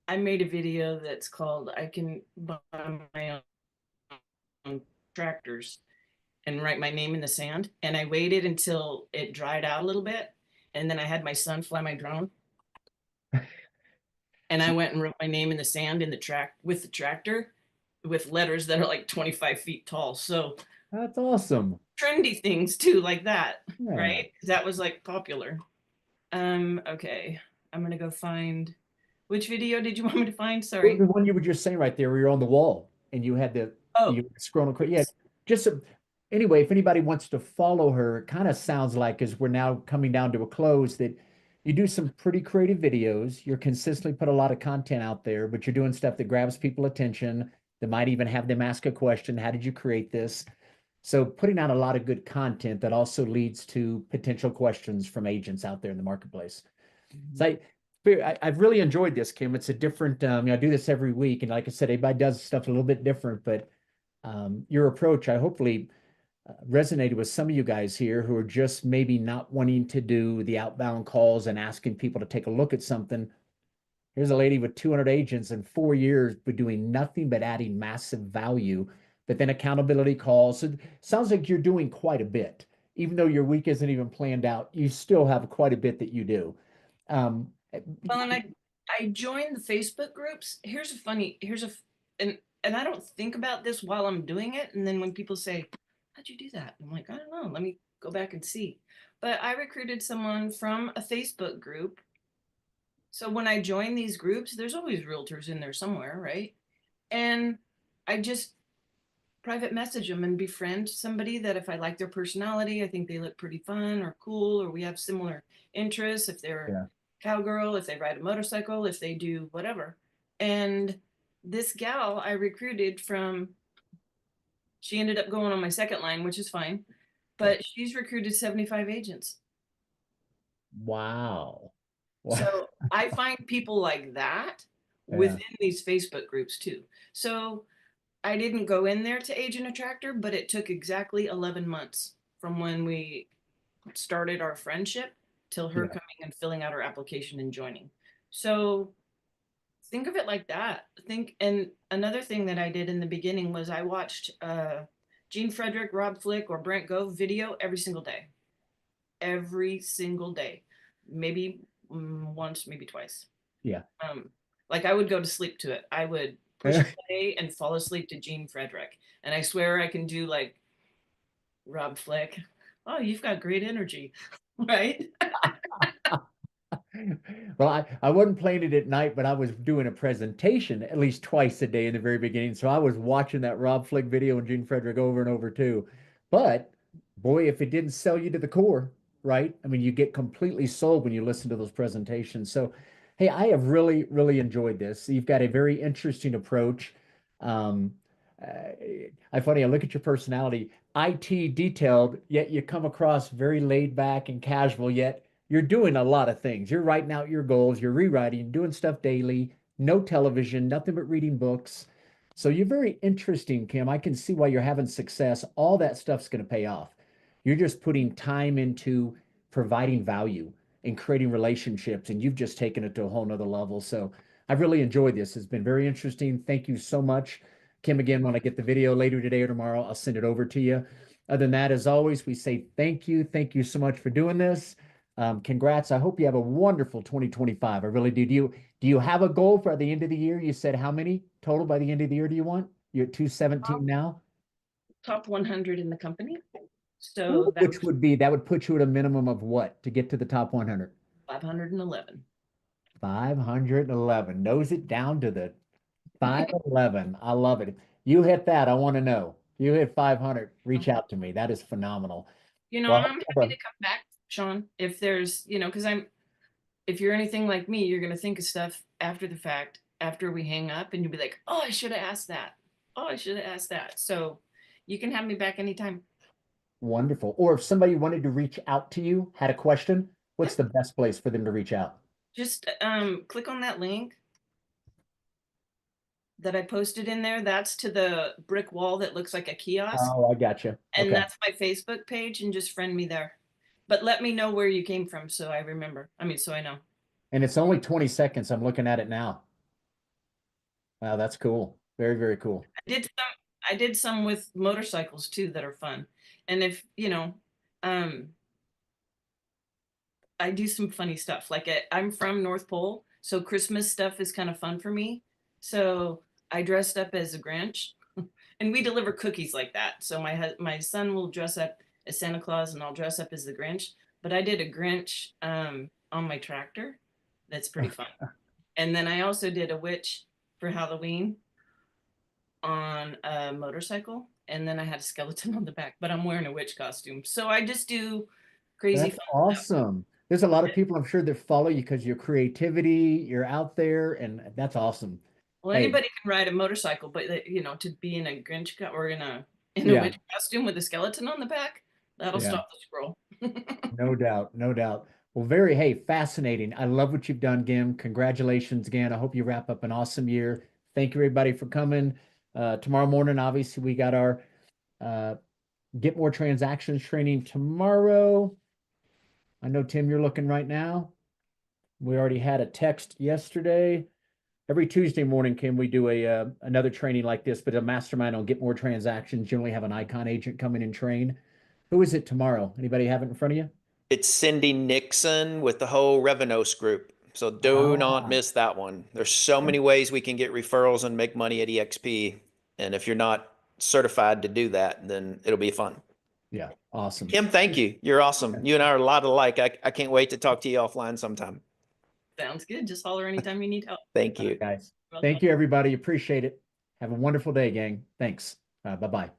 I made a video that's called I Can Buy My Own Tractors and write my name in the sand. And I waited until it dried out a little bit. And then I had my son fly my drone. And I went and wrote my name in the sand in the track with the tractor with letters that are like 25 feet tall. So That's awesome. trendy things too, like that, Yeah. right? That was like popular. Okay. I'm gonna go find, which video did you want me to find? Sorry. The one you were just saying right there, where you're on the wall and you had the you were scrolling quick. Yeah, just anyway, if anybody wants to follow her, it kind of sounds like as we're now coming down to a close that you do some pretty creative videos. You're consistently put a lot of content out there, but you're doing stuff that grabs people attention, that might even have them ask a question. How did you create this? So putting out a lot of good content that also leads to potential questions from agents out there in the marketplace. So I've really enjoyed this, Kim. It's a different, I do this every week. And like I said, everybody does stuff a little bit different, but your approach, I hopefully resonated with some of you guys here who are just maybe not wanting to do the outbound calls and asking people to take a look at something. Here's a lady with 200 agents in 4 years, but doing nothing but adding massive value, but then accountability calls. So it sounds like you're doing quite a bit. Even though your week isn't even planned out, you still have quite a bit that you do. Well, and I joined the Facebook groups. And I don't think about this while I'm doing it. And then when people say, how'd you do that? I'm like, I don't know. Let me go back and see. But I recruited someone from a Facebook group. So when I join these groups, there's always realtors in there somewhere, right? And I just private message them and befriend somebody that if I like their personality, I think they look pretty fun or cool, or we have similar interests. If they're cowgirl, if they ride a motorcycle, if they do whatever. And this gal I recruited from, she ended up going on my second line, which is fine, but she's recruited 75 agents. Wow. So I find people like that within these Facebook groups too. So I didn't go in there to Agent Attractor, but it took exactly 11 months from when we started our friendship till her coming and filling out her application and joining. So think of it like that. And another thing that I did in the beginning was I watched Gene Frederick, Rob Flick, or Brent Gove video every single day. Every single day. Maybe once, maybe twice. Yeah. Like I would go to sleep to it. I would push play and fall asleep to Gene Frederick. And I swear I can do like Rob Flick. Oh, you've got great energy, right? Well, I wasn't playing it at night, but I was doing a presentation at least twice a day in the very beginning. So I was watching that Rob Flick video and Gene Frederick over and over too. But boy, if it didn't sell you to the core, right? I mean, you get completely sold when you listen to those presentations. So, hey, I have really, really enjoyed this. You've got a very interesting approach. Um, I look at your personality, IT detailed, yet you come across very laid back and casual, yet you're doing a lot of things. You're writing out your goals, you're rewriting, doing stuff daily, no television, nothing but reading books. So you're very interesting, Kim. I can see why you're having success. All that stuff's going to pay off. You're just putting time into providing value and creating relationships, and you've just taken it to a whole nother level. So I've really enjoyed this. It's been very interesting. Thank you so much. Kim, again, when I get the video later today or tomorrow, I'll send it over to you. Other than that, as always, we say thank you. Thank you so much for doing this. Congrats. I hope you have a wonderful 2025. I really do. Do you have a goal for the end of the year? You said how many total by the end of the year do you want? You're at 217 now? Top 100 in the company. So which would be, that would put you at a minimum of what to get to the top 100? 511. 511. Knows it down to the 511. I love it. You hit that. I want to know. You hit 500. Reach out to me. That is phenomenal. Well, I'm happy to come back, Sean, if there's, because if you're anything like me, you're going to think of stuff after the fact, after we hang up, and you'll be like, oh, I should have asked that. Oh, I should have asked that. So you can have me back anytime. Wonderful. Or if somebody wanted to reach out to you, had a question, what's the best place for them to reach out? Just click on that link that I posted in there, that's to the brick wall that looks like a kiosk. Oh, I got you. And Okay. that's my Facebook page, and just friend me there. But let me know where you came from so I remember. I mean, so I know. And it's only 20 seconds. I'm looking at it now. Wow, that's cool. Very, very cool. I did some with motorcycles too that are fun. And if, you know, I do some funny stuff. Like I'm from North Pole, so Christmas stuff is kind of fun for me. So I dressed up as a Grinch, and we deliver cookies like that. So my son will dress up as Santa Claus, and I'll dress up as the Grinch. But I did a Grinch on my tractor. That's pretty fun. And then I also did a witch for Halloween on a motorcycle, and then I had a skeleton on the back. But I'm wearing a witch costume, so I just do crazy That's fun stuff. awesome. There's a lot of people I'm sure that follow you because your creativity, you're out there, and that's awesome. Well, Hey, anybody can ride a motorcycle, but you know, to be in a Grinch or in a yeah, witch costume with a skeleton on the back, that'll yeah, stop the scroll. no doubt, no doubt. Well, very, hey, fascinating. I love what you've done, Gim. Congratulations again. I hope you wrap up an awesome year. Thank you, everybody, for coming. Tomorrow morning, obviously, we got our uh, Get More Transactions training tomorrow. I know, Tim, you're looking right now. We already had a text yesterday. Every Tuesday morning, Kim, we do another training like this, but a mastermind on Get More Transactions. Generally have an icon agent come in and train. Who is it tomorrow? Anybody have it in front of you? It's Cindy Nixon with the whole Revenos group. So do not Ah, miss that one. There's so many ways we can get referrals and make money at EXP. And if you're not certified to do that, then it'll be fun. yeah, awesome. Kim, thank you. You're awesome. You and I are a lot alike. I can't wait to talk to you offline sometime. Sounds good. Just holler anytime you need help. Thank All right, you. guys. Welcome. Thank you, everybody. Appreciate it. Have a wonderful day, gang. Thanks. Bye-bye.